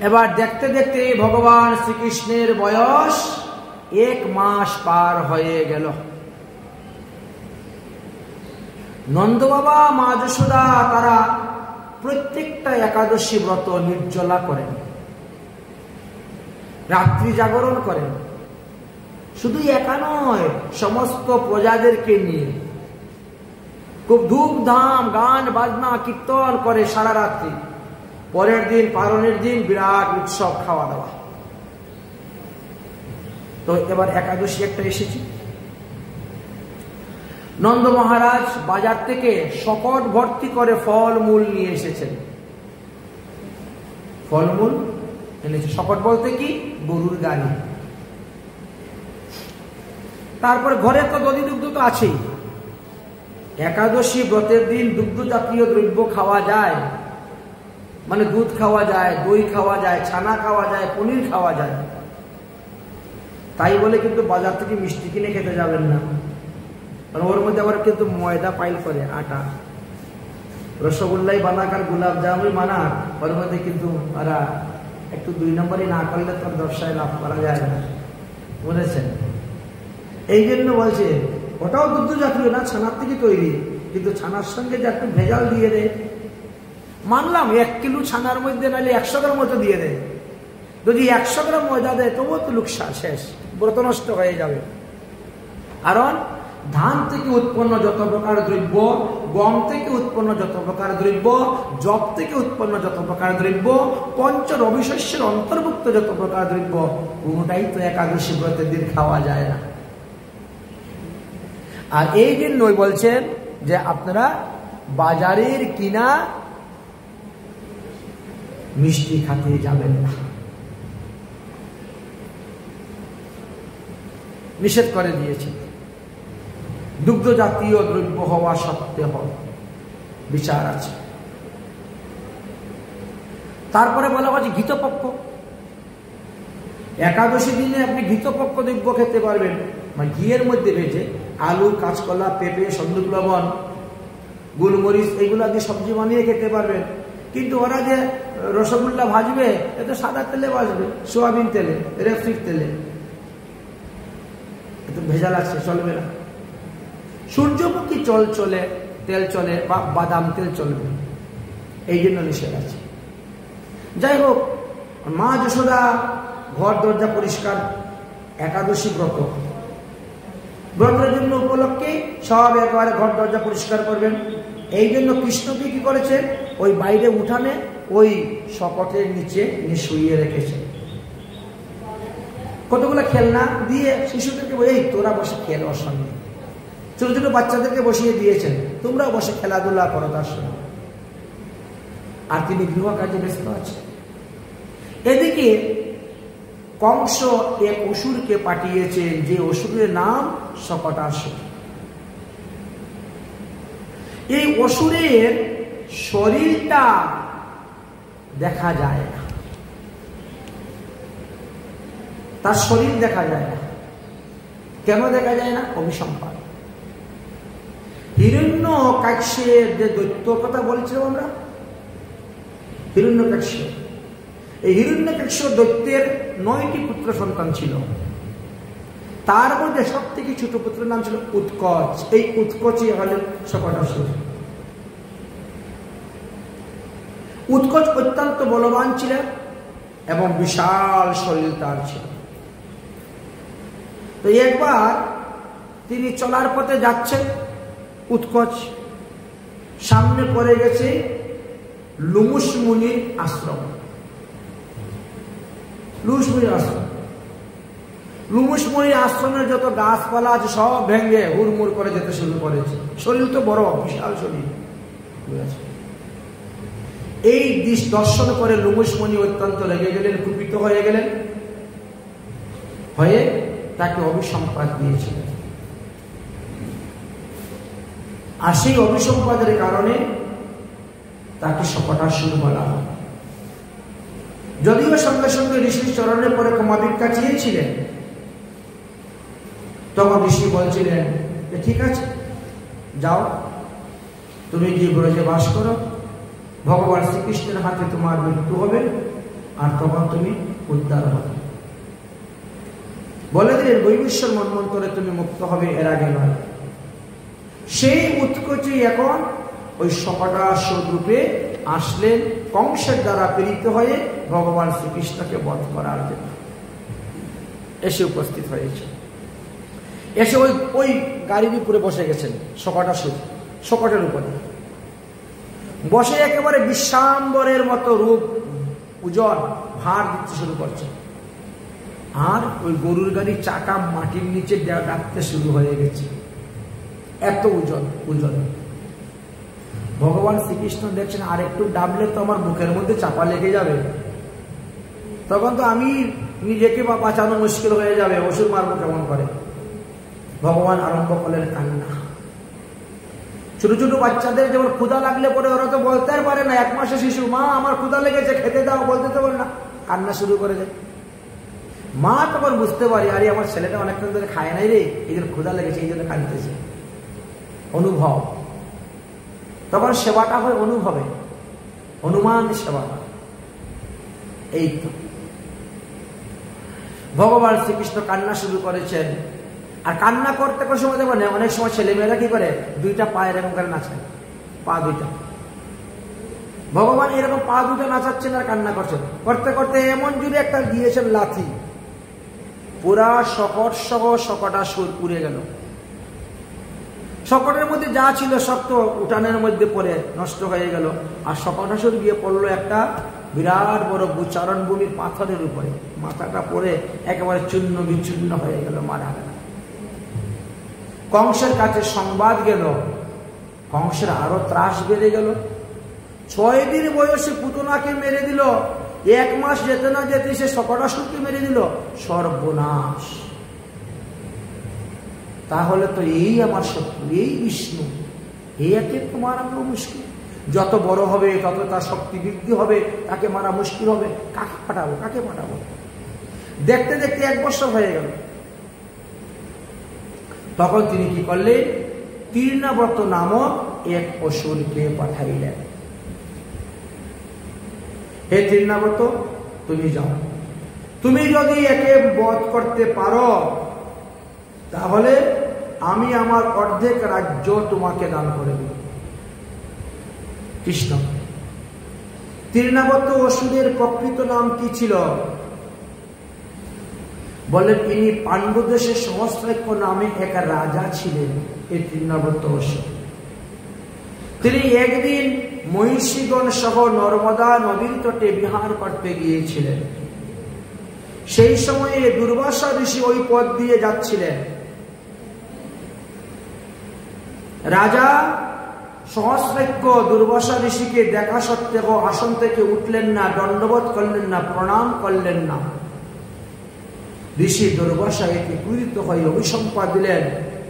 এবার দেখতে দেখতে ভগবান শ্রীকৃষ্ণের বয়স 1 মাস পার হয়ে গেল। নন্দ বাবা, মা যশোদা তারা প্রত্যেকটা একাদশী ব্রত নির্জলা করেন, রাত্রি জাগরণ করেন। শুধু একা নয়, সমস্ত প্রজাদেরকে নিয়ে খুব ধুমধাম গান বাজনা কীর্তন করে সারা রাত্রি। পরের দিন পালনের দিন বিরাট উৎসব, খাওয়া দাওয়া। তো এবার একাদশী একটা এসেছে। নন্দ মহারাজ বাজার থেকে শকট ভর্তি করে ফলমূল নিয়ে এসেছেন। ফলমূল এনেছে, শকট বলতে কি, গরুর গাড়ি। তারপর ঘরে তো দধি দুগ্ধ তো আছেই। একাদশী ব্রতের দিন দুগ্ধ জাতীয় দ্রব্য খাওয়া যায়, মানে দুধ খাওয়া যায়, দই খাওয়া যায়, ছানা খাওয়া যায়, পনির খাওয়া যায়। তাই বলে কিন্তু বাজার থেকে মিষ্টি কিনে খেতে যাবেন না, কারণ ওর মধ্যে আবার কিন্তু ময়দা পাইল করে, আটা। রসগোল্লাই বানাক আর গোলাপ জামুন বানাক, ওর মধ্যে কিন্তু ওরা একটু 2 নম্বরই না করলে তোর ব্যবসায় লাভ করা যায় না, বুঝেছেন? এই জন্য বলছে ওটাও দুগ্ধ জাতীয় না, ছানার থেকে তৈরি, কিন্তু ছানার সঙ্গে যে একটু ভেজাল দিয়ে দেয়। মানলাম 1 কিলো ছানার মধ্যে নাহলে 100 গ্রাম মতো দিয়ে দেয়, যদি 100 গ্রাম ময়দা দেয় তবুও তো লোকসান, শেষ, ব্রত নষ্ট হয়ে যাবে। কারণ ধান থেকে উৎপন্ন যত প্রকার দ্রব্য, গম থেকে উৎপন্ন যত প্রকার দ্রব্য, জব থেকে উৎপন্ন যত প্রকার দ্রব্য, পঞ্চ রবি শস্যের অন্তর্ভুক্ত যত প্রকার দ্রব্য, কোনোটাই তো একাদশী ব্রতের দিন খাওয়া যায় না। আর এই জন্যই বলছেন যে আপনারা বাজারের কিনা মিষ্টি খেতে যাবেন না, নিষেধ করে দিয়েছে। দুগ্ধ জাতীয় দ্রব্য হওয়া সত্ত্বেও বিচার আছে। তারপরে বলা হচ্ছে ঘৃতপক্ষ। একাদশী দিনে আপনি ঘৃতপক্ষ দ্রব্য খেতে পারবেন, মানে ঘিয়ের মধ্যে ভেজে আলু, কাঁচকলা, পেঁপে, সন্দুক লবণ, গোলমরিচ এগুলো দিয়ে সবজি বানিয়ে খেতে পারবেন। কিন্তু ওরা যে রসগোল্লা ভাজবে, এত সাদা তেলে ভাজবে, সোয়াবিন তেলে, রেফ্রিক তেলে, এত ভেজাল আছে, চলবে না। সূর্যমুখী চলে, তেল চলে, বা বাদাম তেল চলবে, এই জন্য নিষেধ আছে। যাই হোক, মা যশোদা ঘর দরজা পরিষ্কার, একাদশী ব্রত, ব্রতের জন্য উপলক্ষে সব একবারে ঘর দরজা পরিষ্কার করবেন। এই জন্য কৃষ্ণকে কি করেছে, ওই বাইরে উঠানে ওই শকটের নিচে শুইয়ে রেখেছে। কতগুলো খেলনা দিয়ে শিশুদেরকে বলে, এই তোরা বসে খেল, ওর সঙ্গে ছোট ছোট বাচ্চাদেরকে বসিয়ে দিয়েছেন, তোমরাও বসে খেলাধুলা করো তার সঙ্গে। আর তিনি গৃহ কাজে ব্যস্ত আছে। এদিকে কংস এক অসুরকে পাঠিয়েছেন, যে অসুরের নাম শকটাসুর। এই অসুরের শরীরটা দেখা যায় না, তার শরীর দেখা যায় না। কেন দেখা যায় না? অভিসম্পাদ। হিরণ্যকাশ্যের যে দৈত্য কথা বলছিলাম আমরা, হিরণ্যকাক্ষ, এই হিরণ্যকাক্ষ দৈত্যের 9টি পুত্র সন্তান ছিল। তার মধ্যে সব থেকে ছোট পুত্রের নাম ছিল উৎকচ। এই উৎকচই হলেন শকটাসুর। উৎকচ অত্যন্ত বলবান ছিলেন এবং বিশাল শরীর তার ছিল। তো একবার তিনি চলার পথে যাচ্ছেন, উৎকচ সামনে পড়ে গেছে লুমুস মুনির আশ্রম। লুমুস মুনির আশ্রম, লুমুস মুনির আশ্রমের যত গাছপালা আছে সব ভেঙে হুড়মুড় করে যেতে শুরু করেছে। শরীর তো বড়, বিশাল শরীর। এই দর্শন করে লুমুস মুনি অত্যন্ত লেগে গেলেন, কুপিত হয়ে গেলেন, হয়ে তাকে অভিসম্পাদ দিয়েছিলেন। আর সেই অভিসম্পাদের কারণে তাকে শকটাসুর বলা হয়। যদিও সঙ্গে সঙ্গে ঋষির চরণের পরে ক্ষমা ভিক্ষা চেয়েছিলেন, তখন ঋষি বলছিলেন যে ঠিক আছে, যাও, তুমি গিয়ে ব্রজে বাস করো, ভগবান শ্রীকৃষ্ণের হাতে তোমার মৃত্যু হবে, আর তখন তুমি উদ্ধার হবে। বলে দিলেন বৈবস্বর মন্বন্তরে তুমি মুক্ত হবে, এর আগে নয়। সেই উৎকোচি এখন ওই শকটাসুর রূপে আসলেন কংসের দ্বারা প্রেরিত হয়ে ভগবান শ্রীকৃষ্ণকে বধ করার জন্য এসে উপস্থিত হয়েছে। এসে ওই গাড়ির উপরে বসে গেছেন শকটাসুর, শকটের উপরে বসে একেবারে বিশ্বাম্বরের মতো রূপ উজ্জ্বল ভার দিতে শুরু করছে। আর ওই গরুর গাড়ির চাকা মাটির নিচে ডাকতে শুরু হয়ে গেছে, এত উজ্জ্বল। ভগবান শ্রীকৃষ্ণ দেখছেন আর একটু ডাবলে তো আমার মুখের মধ্যে চাপা লেগে যাবে, তখন তো আমি নিজেকে বাঁচানো মুশকিল হয়ে যাবে, ওষুধ মারবো কেমন করে। ভগবান আরম্ভ করলেন কান্না। ছোট ছোট বাচ্চাদের যেমন ক্ষুধা লাগলে পরে ওরা তো বলতে পারে না, 1 মাসের শিশু, মা আমার ক্ষুধা লেগেছে খেতে দাও, বলতে তো পারে না, কান্না শুরু করে দেয়। মা তখন বুঝতে পারে আরে আমার ছেলেটা অনেকক্ষণ ধরে খায় নাই রে, এই জন্য ক্ষুধা লেগেছে, এই জন্য কাঁদতেছে। অনুভব, তখন সেবাটা হয় অনুভবে, অনুমান সেবাটা। এই তো ভগবান শ্রীকৃষ্ণ কান্না শুরু করেছেন। আর কান্না করতে কোনো সময় দেখবেন অনেক সময় ছেলেমেয়েরা কি করে, 2টা পা এরকম করে নাচায়, পা 2টা। ভগবান এরকম পা 2টা নাচাচ্ছেন আর কান্না করছেন। করতে করতে এমন জুড়ে একটা দিয়েছেন লাথি, পুরা শকট সহ শকটাসুর পুড়ে গেল। শকটের মধ্যে যা ছিল সব তো উঠানের মধ্যে পড়ে নষ্ট হয়ে গেল। আর শকটাসুর গিয়ে পড়লো একটা বিরাট বড় চারণভূমির পাথরের উপরে, মাথাটা পড়ে একেবারে চূর্ণ বিচূর্ণ হয়ে গেল, মারা গেল। কংসের কাছে সংবাদ গেল, কংসের আরো ত্রাস বেড়ে গেল। 6 দিন বয়সে পুতনাকে মেরে দিল, 1 মাস যেতে না যেতে সে শকটাসুরকে মেরে দিল। সর্বনাশ! তাহলে তো এই আমার শত্রু, এই বিষ্ণু, একে তো মারানো মুশকিল। যত বড় হবে তত তার শক্তি বৃদ্ধি হবে, তাকে মারা মুশকিল হবে। কাকে পাঠাবো, কাকে পাঠাবো? দেখতে দেখতে 1 বছর হয়ে গেল। তখন তিনি কি করলেন, তৃণাব্রত নামক এক অসুরকে পাঠাইলেন। হে তৃণাব্রত, তুমি যাও, তুমি যদি একে বধ করতে পারো তাহলে আমি আমার অর্ধেক রাজ্য তোমাকে দান করে দেব। কৃষ্ণ। তৃণাব্রত অসুরের প্রকৃত নাম কি ছিল? বলেন ইনি পাণ্ডু দেশের সহস্রাক্ষ নামে এক রাজা ছিলেন, এই তৃণাব্রত অসুর। তিনি একদিন মহিষীগণ সহ নর্মদা নদীর তটে বিহার করতে গিয়েছিলেন। সেই সময়ে দুর্বাসা ঋষি ওই পথ দিয়ে যাচ্ছিলেন। রাজা সহস্রাক্ষ দুর্বাসা ঋষিকে দেখা সত্ত্বেও আসন থেকে উঠলেন না, দণ্ডবোধ করলেন না, প্রণাম করলেন না। ঋষি দুর্বাসা এতে ক্রুদ্ধ হয়ে অভিসম্পাদ দিলেন,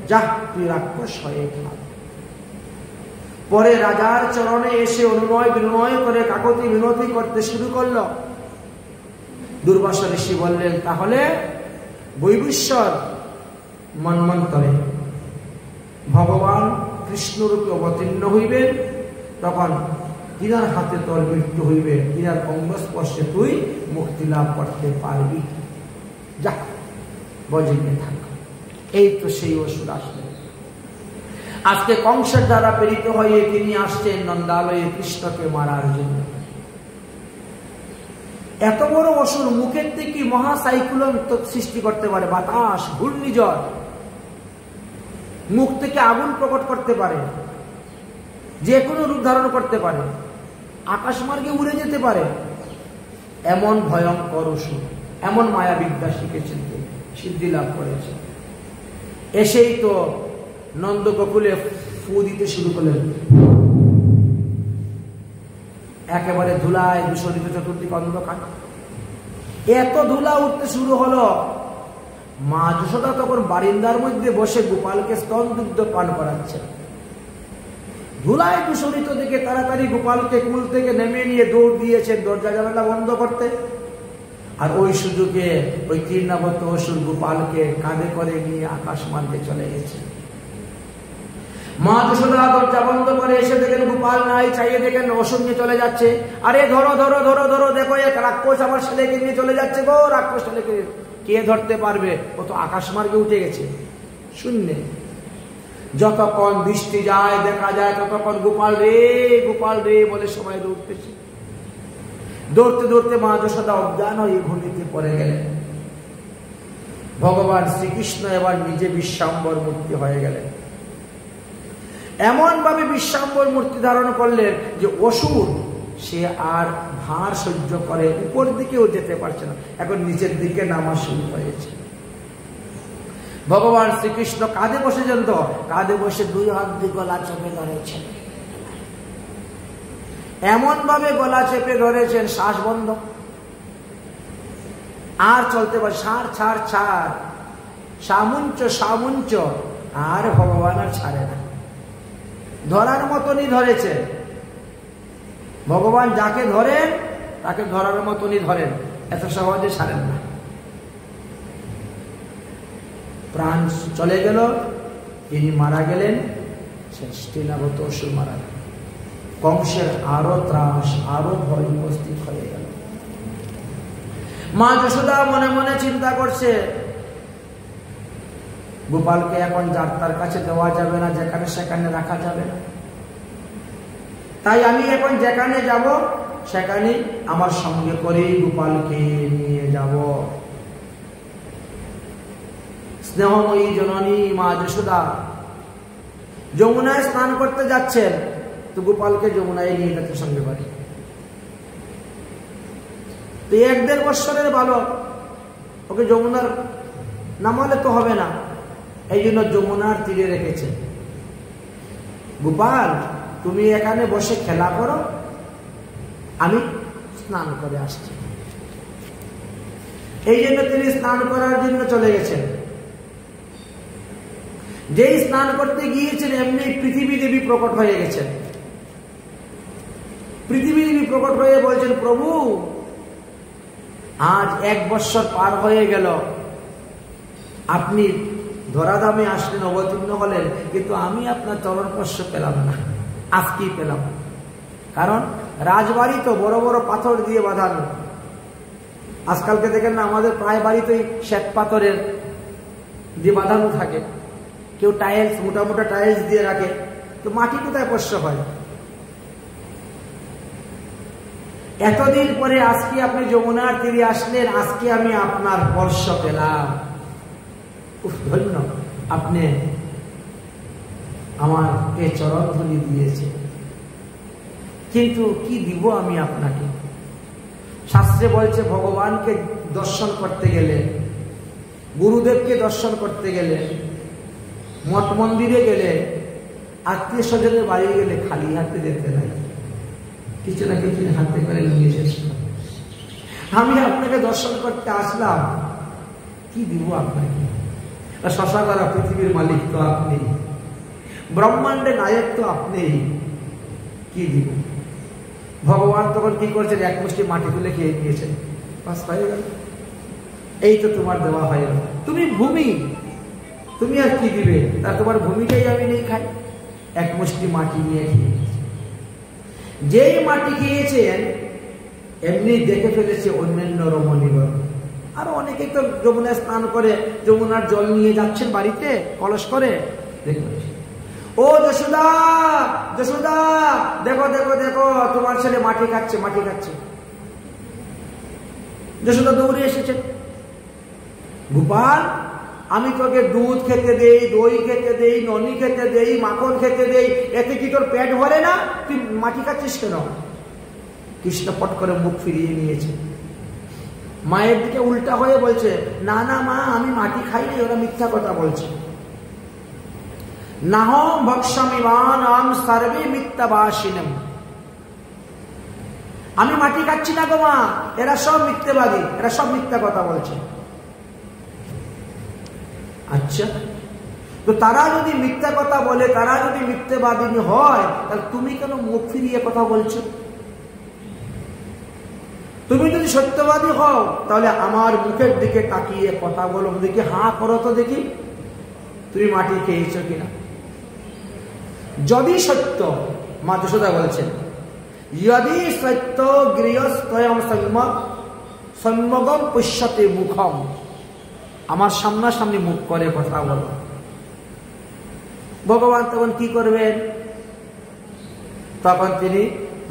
যা তুই রাক্ষস হয়ে থাক। পরে রাজার চরণে এসে অনুনয় বিনয় করে কাকতি মিনতি করতে শুরু করল। দুর্বাসা ঋষি বললেন, তাহলে বৈবস্বর মন্বন্তরে ভগবান কৃষ্ণরূপে অবতীর্ণ হইবেন, তখন তিনার হাতে তোর মৃত্যু হইবে, তিনার অঙ্গস্পর্শে তুই মুক্তি লাভ করতে পারবি। যা বজিতে থাক। এই তো সেই অসুর আসলেন। আজকে কংসের দ্বারা প্রেরিত হয়ে তিনি আসছেন নন্দালয়ে কৃষ্ণকে মারার জন্য। এত বড় অসুর মুখের থেকে মহাসাইক্লোন সৃষ্টি করতে পারে, বাতাস, ঘূর্ণিঝড়, মুখ থেকে আগুন প্রকট করতে পারে, যে কোনো রূপ ধারণ করতে পারে, আকাশ মার্গে উড়ে যেতে পারে। এমন ভয়ঙ্কর অসুর, এমন মায়াবিদ্যা শিখেছেন, সিদ্ধি লাভ করেছে। এসেই তো নন্দ গোকুলে ফু দিতে শুরু করলেন। একেবারে ধুলায় দূষণিত, চতুর্দিক অন্ধকার, এত ধুলা উঠতে শুরু হলো। মা যশোদা তখন বারিন্দার মধ্যে বসে গোপালকে স্তন দুগ্ধ পান করাচ্ছে। ধুলায় দূষণিত দিকে তাড়াতাড়ি গোপালকে কুল থেকে নেমে নিয়ে দৌড় দিয়েছেন দরজা জানালা বন্ধ করতে। আর ওই সুযোগে ওই তৃণাব্রত অসুর গোপালকে কাঁধে করে নিয়ে আকাশ মার্গে চলে গেছে। মা যশোদা দরজা বন্ধ করে এসে দেখেন গোপাল নাই, চাইয়ে দেখেন অসুর নিয়ে চলে যাচ্ছে। আরে ধরো ধরো ধরো ধরো, দেখো এক রাক্ষস আমার ছেলেকে নিয়ে চলে যাচ্ছে গো, রাক্ষস ছেলেকে কে ধরতে পারবে? ও তো আকাশ মার্গে উঠে গেছে শূন্যে। যতক্ষণ দৃষ্টি যায় দেখা যায় ততক্ষণ গোপাল রে বলে সবাই দৌড়তেছে। দৌড়তে দৌড়তে মা যশোদা অজ্ঞান হয়ে ভূমিতে পড়ে গেলেন। ভগবান শ্রীকৃষ্ণ এবার নিজে বিশ্বাম্বর মূর্তি হয়ে গেলেন। এমন ভাবে বিশ্বাম্বর মূর্তি ধারণ করলেন যে অসুর সে আর ভার সহ্য করে উপর দিকেও যেতে পারছে না, এখন নিচের দিকে নামা শুরু হয়েছে। ভগবান শ্রীকৃষ্ণ কাঁধে বসেছেন, তো কাঁধে বসে দুই হাত দিয়ে গলা চেপে ধরেছেন, এমন ভাবে গলা চেপে ধরেছেন শ্বাস বন্ধ, আর চলতে পারে ছাড় ছাড় ছাড়, সামুঞ্চ সামুঞ্চ, আর ভগবান আর ছাড়ে না, ধরার মতনই ধরেছে। ভগবান যাকে ধরেন তাকে ধরার মতনই ধরেন, এত সহজে ছাড়েন না। প্রাণ চলে গেল, তিনি মারা গেলেন, স্থিলাবত অসুর মারা গেল। কংসের আরো ত্রাস আরো ভয় উপস্থিত হয়ে গেল। মা যশোদা মনে মনে চিন্তা করছে, গোপালকে এখন যার তার কাছে দেওয়া যাবে না, যেখানে সেখানে রাখা যাবে না, তাই আমি এখন যেখানে যাব সেখানে আমার সঙ্গে করেই গোপালকে নিয়ে যাব। স্নেহময়ী জননী মা যশোদা যমুনায় স্নান করতে যাচ্ছেন, তো গোপালকে যমুনায় নিয়ে যাচ্ছে সঙ্গে করে। তো 1-1.5 বৎসরের বালক, ওকে যমুনার নামালে তো হবে না, এই জন্য যমুনার তীরে রেখেছে। গোপাল তুমি এখানে বসে খেলা করো, আমি স্নান করে আসছি। এই জন্য তিনি স্নান করার জন্য চলে গেছেন। যেই স্নান করতে গিয়েছেন এমনি পৃথিবী দেবী প্রকট হয়ে গেছেন। পৃথিবী দেবী প্রকট হয়ে বলছেন, প্রভু আজ 1 বৎসর পার হয়ে গেল, আপনি ধরাধামে আসলেন, অবতীর্ণ হলেন, কিন্তু আমি আপনার চরণ স্পর্শ পেলাম না, আজকেই পেলাম। কারণ রাজবাড়ি তো বড় বড় পাথর দিয়ে বাঁধানো। আজকালকে দেখেন না, আমাদের প্রায় বাড়িতেই শ্বেত পাথরের দিয়ে বাঁধানো থাকে, কেউ টাইলস মোটা মোটা টাইলস দিয়ে রাখে, তো মাটি কোথায় স্পর্শ হয়? এতদিন পরে আজকে আপনি যমুনার তীরে আসলেন, আজকে আমি আপনার স্পর্শ পেলাম, ধন্য, আপনি আমাকে চরণধুলি দিয়েছে, কিন্তু কি দিব আমি আপনাকে? শাস্ত্রে বলছে ভগবানকে দর্শন করতে গেলে, গুরুদেবকে দর্শন করতে গেলে, মঠ মন্দিরে গেলে, আত্মীয় স্বজনের বাড়ি গেলে খালি হাতে যেতে নাই, কিছু না কিছু হাতে করে নিয়ে এসেছি। আমি আপনাকে দর্শন করতে আসলাম, কি দিব আপনাকে? শশা করা পৃথিবীর মালিক তো আপনি, ব্রহ্মাণ্ডের নায়ক তো আপনি, কি দিব? ভগবান তখন কি করছেন? 1 মুষ্টি মাটি তুলে খেয়ে নিয়েছেন, বাস হয়ে গেল, এই তো তোমার দেওয়া হয়ে গেল। তুমি ভূমি, তুমি আর কি দিবে? তা তোমার ভূমিটাই আমি নেই খাই। 1 মুষ্টি মাটি নিয়ে খেয়ে, যেই মাটি খেয়েছেন এমনি দেখে ফেলেছে অন্যান্য রমণীগণ। আর অনেকেই তো যমুনায় স্নান করে যমুনার জল নিয়ে যাচ্ছেন বাড়িতে কলস করে, দেখবেন, ও যশোদা যশোদা, দেখো দেখো দেখো তোমার ছেলে মাটি খাচ্ছে, মাটি খাচ্ছে। যশোদা দৌড়ে এসেছেন, গোপাল আমি তোকে দুধ খেতে দেই, দই খেতে দেই, ননি খেতে দেই, মাখন খেতে দেই, এতে কি তোর পেট ভরে না? তুই মাটি খাচ্ছিস কেন? কৃষ্ণ পট করে মুখ ফিরিয়ে নিয়েছে, মায়ের দিকে উল্টা হয়ে বলছে, না না মা, আমি মাটি খাই না, ওরা মিথ্যা কথা বলছে। নাহম ভক্ষমিমানাম সর্বে মিথ্যাভাষিণম, আমি মাটি খাচ্ছি না গো মা, এরা সব মিথ্যাবাদী, এরা সব মিথ্যা কথা বলছে। আচ্ছা, তো তারা যদি মিথ্যা কথা বলে, তারা যদি মিথ্যাবাদী হয়, তাহলে তুমি কেন মুখ ফিরিয়ে কথা বলছো? তুমি যদি সত্যবাদী হও তাহলে আমার মুখের দিকে তাকিয়ে কথা বলো, দেখি হাঁ করো তো দেখি তুমি মাটি খেয়েছো কিনা। যদি সত্য, মা যশোদা বলছেন, যদি সত্য গৃহস্থয়ম সম্যগম পুষ্যতে মুখম, আমার সামনাসামনি মুখ করে কথা বলো। ভগবান তখন কি করবেন? তখন তিনি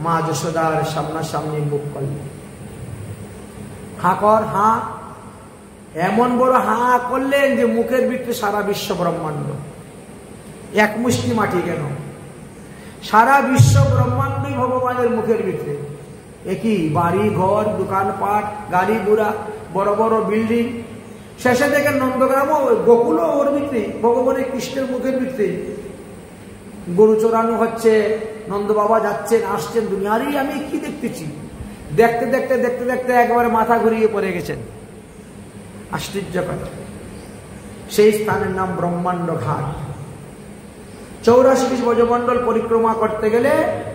মা যশোদার সামনাসামনি মুখ করলেন। হা কর, হা। এমন বড় হা করলেন যে মুখের ভিতরে সারা বিশ্ব ব্রহ্মাণ্ড, এক মুষ্টি মাটি কেন, সারা বিশ্ব ব্রহ্মাণ্ডই ভগবানের মুখের ভিতরে। একই বাড়ি ঘর, দোকানপাট, গাড়ি ঘোড়া, বড় বড় বিল্ডিং, শেষে দেখেন নন্দগ্রামও, গোকুলও ওর ভিতরে, ভগবানের কৃষ্ণের মুখের ভিতরে। গরু চড়ানো হচ্ছে, নন্দ বাবা যাচ্ছেন আসছেন, দুনিয়ারই আমি কি দেখতেছি। দেখতে দেখতে দেখতে দেখতে একবারে মাথা ঘুরিয়ে পড়ে গেছেন। আশ্চর্য কথা। সেই স্থানের নাম ব্রহ্মাণ্ড ঘাট। 84 ব্রজমণ্ডল পরিক্রমা করতে গেলে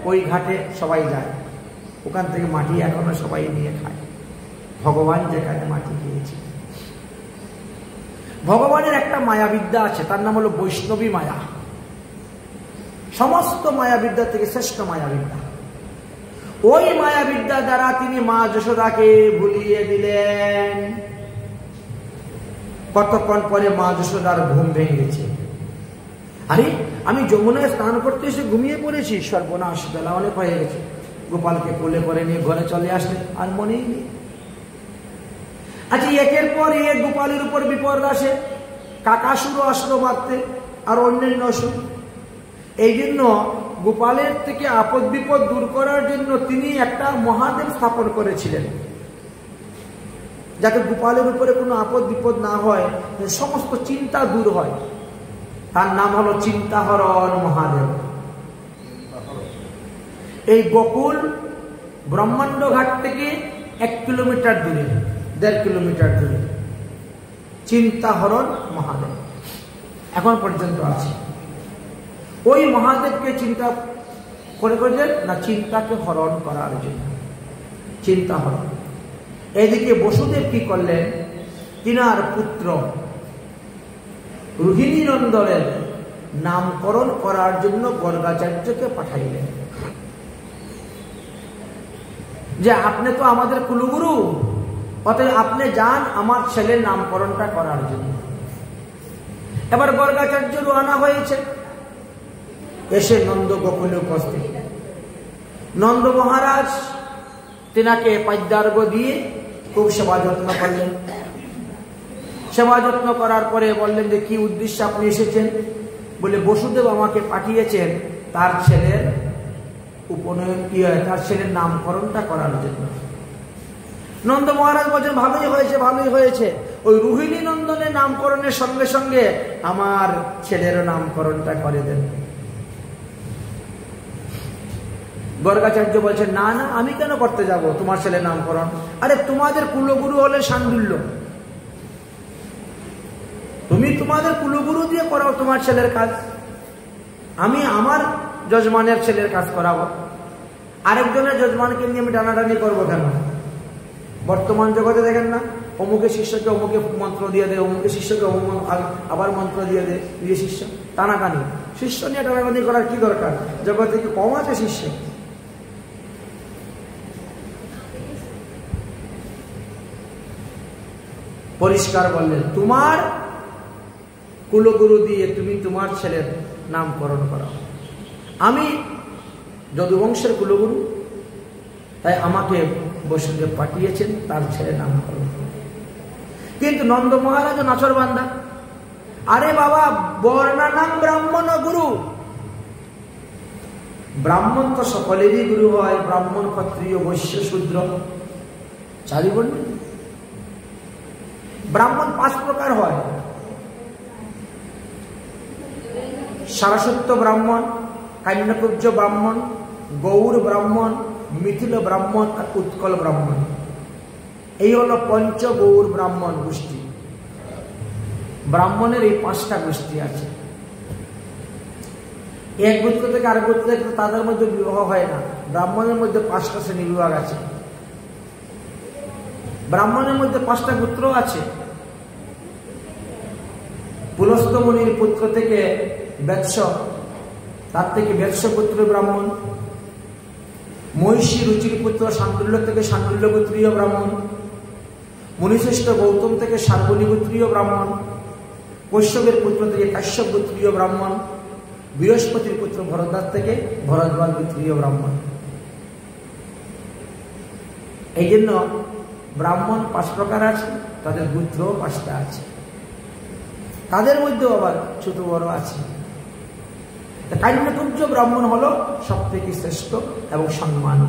ওই ঘাটে সবাই যায়। ওখান থেকে মাটি এখনো সবাই নিয়ে খায়। ভগবান যেখানে মাটি খেয়েছে। ভগবানের একটা মায়াবিদ্যা আছে, তার নাম হলো বৈষ্ণবী মায়া। সমস্ত মায়াবিদ্যা থেকে শ্রেষ্ঠ মায়াবিদ্যা। ওই মায়াবিদ্যা দ্বারা তিনি মা যশোদাকে ভুলিয়ে দিলেন। কতক্ষণ পরে মা যশোদার ঘুম ভেঙে গেছে। আরে আমি যমুনায় স্নান করতে এসে ঘুমিয়ে পড়েছি, সর্বনাশ, বেলা অনেক হয়ে গেছে। গোপালকে কোলে করে নিয়ে ঘরে চলে আসলেন, আর মনেই নেই। আচ্ছা, একের পর এক গোপালের উপর বিপদ আসে। কাকাসুরও আসলো মারতে, আর অন্যান্য অসুর। এই জন্য গোপালের থেকে আপদ বিপদ দূর করার জন্য তিনি একটা মহাদেব স্থাপন করেছিলেন, যাতে গোপালের উপরে কোনো আপদ বিপদ না হয়, সমস্ত চিন্তা দূর হয়। তার নাম হলো চিন্তাহরণ মহাদেব। এই গোকুল ব্রহ্মাণ্ড ঘাট থেকে 1 কিলোমিটার দূরে, 1.5 কিলোমিটার দূরে চিন্তাহরণ মহাদেব এখন পর্যন্ত আছে। ওই মহাদেবকে চিন্তা করে করেছেন না, চিন্তাকে হরণ করার জন্য, চিন্তা হরণ। এদিকে বসুদেব কি করলেন? তিনার পুত্র রোহিণী নন্দনের নামকরণ করার জন্য গর্গাচার্যকে পাঠাইলেন, যে আপনি তো আমাদের কুলগুরু, অতএব আপনি যান আমার ছেলের নামকরণটা করার জন্য। এবার গর্গাচার্য রওনা হয়েছে, এসে নন্দ গোকুলে উপস্থিত। নন্দ মহারাজ তিনাকে পাদ্যার্ঘ দিয়ে খুব সেবা যত্ন করলেন। সেবা যত্ন করার পরে বললেন যে কি উদ্দেশ্যে আপনি এসেছেন? বলে বসুদেব আমাকে পাঠিয়েছেন তার ছেলের উপনয়ন, তার ছেলের নামকরণটা করার জন্য। নন্দ মহারাজ বলছেন ভালোই হয়েছে, ভালোই হয়েছে। ওই রোহিণী নন্দনের নামকরণের সঙ্গে সঙ্গে আমার ছেলেরও নামকরণটা করে দেন। গর্গাচার্য বলছেন না না, আমি কেন করতে যাব তোমার ছেলের নামকরণ? আরে তোমাদের কুলগুরু হলে শাণ্ডুল্য, তুমি তোমাদের কুলগুরু দিয়ে করাও তোমার ছেলের কাজ, আমি আমার যজমানের ছেলের কাজ করাবো। আরেকজনের যজমানকে নিয়ে আমি টানাটানি করবো কেন? বর্তমান জগতে দেখেন না, অমুকে শিষ্যকে অমুকে মন্ত্র দিয়ে দেয়, অমুকে শিষ্যকে আবার মন্ত্র দিয়ে দেয়, নিজে শিষ্য টানাটানি। শিষ্য নিয়ে টানাটানি করার কি দরকার? জগতে কি কম আছে শিষ্য? পরিষ্কার বললেন তোমার কুলগুরু দিয়ে তুমি তোমার ছেলের নামকরণ করাও। আমি যদুবংশের কুলগুরু, তাই আমাকে বসুদেব পাঠিয়েছেন তার ছেলের নামকরণ। কিন্তু নন্দ মহারাজ নাচর বান্দা, আরে বাবা বর্ণানাম ব্রাহ্মণ গুরু, ব্রাহ্মণ তো সকলেরই গুরু হয়, ব্রাহ্মণ ক্ষত্রিয় বৈশ্য শূদ্র চারি বর্ণ। ব্রাহ্মণ 5 প্রকার হয়, সারস্বত ব্রাহ্মণ, কান্যকুব্জ ব্রাহ্মণ, গৌর ব্রাহ্মণ, মিথিল ব্রাহ্মণ আর উৎকল ব্রাহ্মণ। এই হলো পঞ্চগৌর ব্রাহ্মণ গোষ্ঠী। ব্রাহ্মণের এই 5টা গোষ্ঠী আছে। এক গোত্র থেকে আরেক গোত্র থেকে তাদের মধ্যে বিবাহ হয় না। ব্রাহ্মণের মধ্যে 5টা শ্রেণী বিভাগ আছে। ব্রাহ্মণের মধ্যে 5টা গোত্র আছে। পুলস্ত্য মুনির পুত্র থেকে বেৎস তার থেকে বেদস্যপুত্র ব্রাহ্মণ, মহিষী রুচির পুত্র শাণ্ডুল্য থেকে শাণ্ডুল্য গোত্রীয় ব্রাহ্মণ, মুনিশ্রেষ্ঠ গৌতম থেকে শার্বলী গোত্রীয় ব্রাহ্মণ, কশ্যপের পুত্র থেকে কাশ্যপ গোত্রীয় ব্রাহ্মণ, বৃহস্পতির পুত্র ভরদ্বাজ থেকে ভরদ্বাজ গোত্রীয় ব্রাহ্মণ। এই জন্য ব্রাহ্মণ 5 প্রকার আছে, তাদের গোত্র 5টা আছে, তাদের মধ্যেও আবার ছোট বড় আছে। কাণ্যকুব্জ ব্রাহ্মণ হলো সব থেকে শ্রেষ্ঠ এবং সম্মান।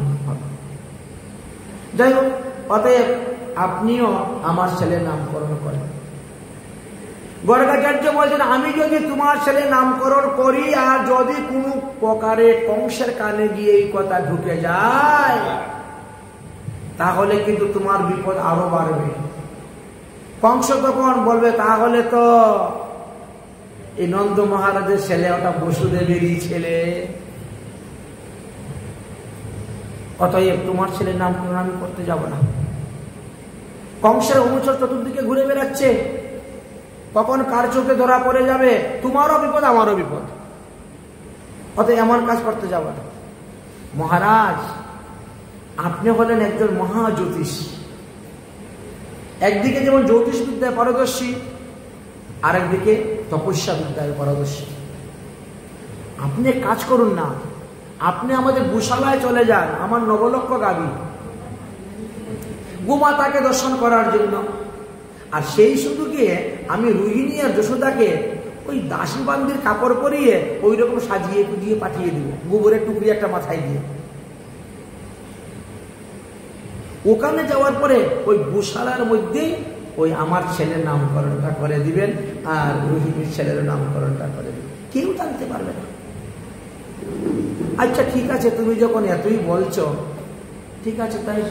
যাই হোক, অতএব আপনিও আমার ছেলের নামকরণ করেন। গর্গাচার্য বলছেন, আমি যদি তোমার ছেলে নামকরণ করি আর যদি কোনো প্রকারে কংসের কানে গিয়ে এই কথা ঢুকে যায় তাহলে কিন্তু তোমার বিপদ আরো বাড়বে। কংস তখন বলবে, তাহলে তো এই নন্দ মহারাজের ছেলে, ওটা বসুদেবেরই ছেলে, অতএব তোমার ছেলের নামকরণ আমি করতে যাব না। কংসের অনুচর চতুর্দিকে ঘুরে বেড়াচ্ছে, কখন কার চোখে ধরা পড়ে যাবে, তোমারও বিপদ আমারও বিপদ, অতএব এমন কাজ করতে যাব না। মহারাজ, আপনি হলেন একজন মহা জ্যোতিষ, একদিকে যেমন জ্যোতিষ বিদ্যায় পারদর্শী, আরেকদিকে তপস্যা বিদ্যায় পারদর্শী। আপনি কাজ করুন না, আপনি আমাদের গোশালায় চলে যান, আমার নবলক্ষ গাবি গোমাতাকে দর্শন করার জন্য। আর সেই শুধু গিয়ে আমি রোহিণী আর যশোদাকে ওই দাসী বান্দির কাপড় পরিয়ে ওই রকম সাজিয়ে পুজিয়ে পাঠিয়ে দিব, গোবরের টুকরি একটা মাথায় দিয়ে। ওখানে যাওয়ার পরে ওই গোশালার মধ্যেই ওই আমার ছেলের নামকরণটা করে দিবেন আর রোহিণীর ছেলের নামকরণটা করে দিবেন, কেউ জানতে পারবে না। আচ্ছা ঠিক আছে, তুমি যখন এতই বলছো, ঠিক আছে তাই।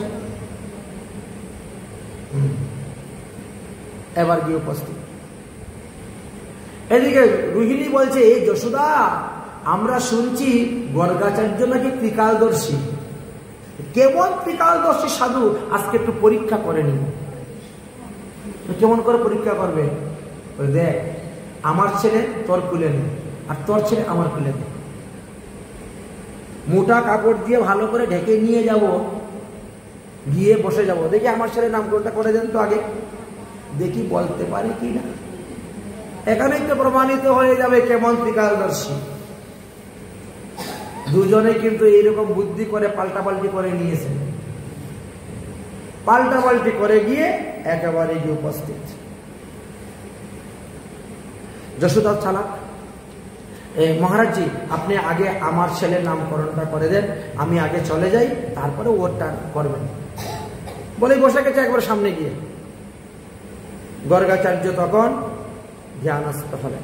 এবার গিয়ে উপস্থিত। এদিকে রোহিণী বলছে, এই যশোদা, আমরা শুনছি গর্গাচার্য নাকি ত্রিকালদর্শী। কেমন ত্রিকালদর্শী সাধু, আজকে একটু পরীক্ষা করে নিব। কেমন করে পরীক্ষা করবে? দেখ, আমার ছেলে তোর কুলে নে, আর তোর ছেলে আমার কুলে নে। মোটা কাপড় দিয়ে ভালো করে ঢেকে নিয়ে যাব, গিয়ে বসে যাব, দেখি আমার ছেলে নামকরণটা করে দেন তো আগে, দেখি বলতে পারে কি না। এখানেই তো প্রমাণিত হয়ে যাবে কেমন ত্রিকালদর্শী। দুজনে কিন্তু এইরকম বুদ্ধি করে পাল্টাপাল্টি করে নিয়েছে, পাল্টাপাল্টি করে গিয়ে একেবারে গিয়ে উপস্থিত। যশোদা চালাক, মহারাজজি আপনি আগে আমার ছেলের নামকরণটা করে দেন, আমি আগে চলে যাই, তারপরে ওরটা করবেন বলে বসে গেছে একবার সামনে গিয়ে। গর্গাচার্য তখন ধ্যানস্থ হলেন।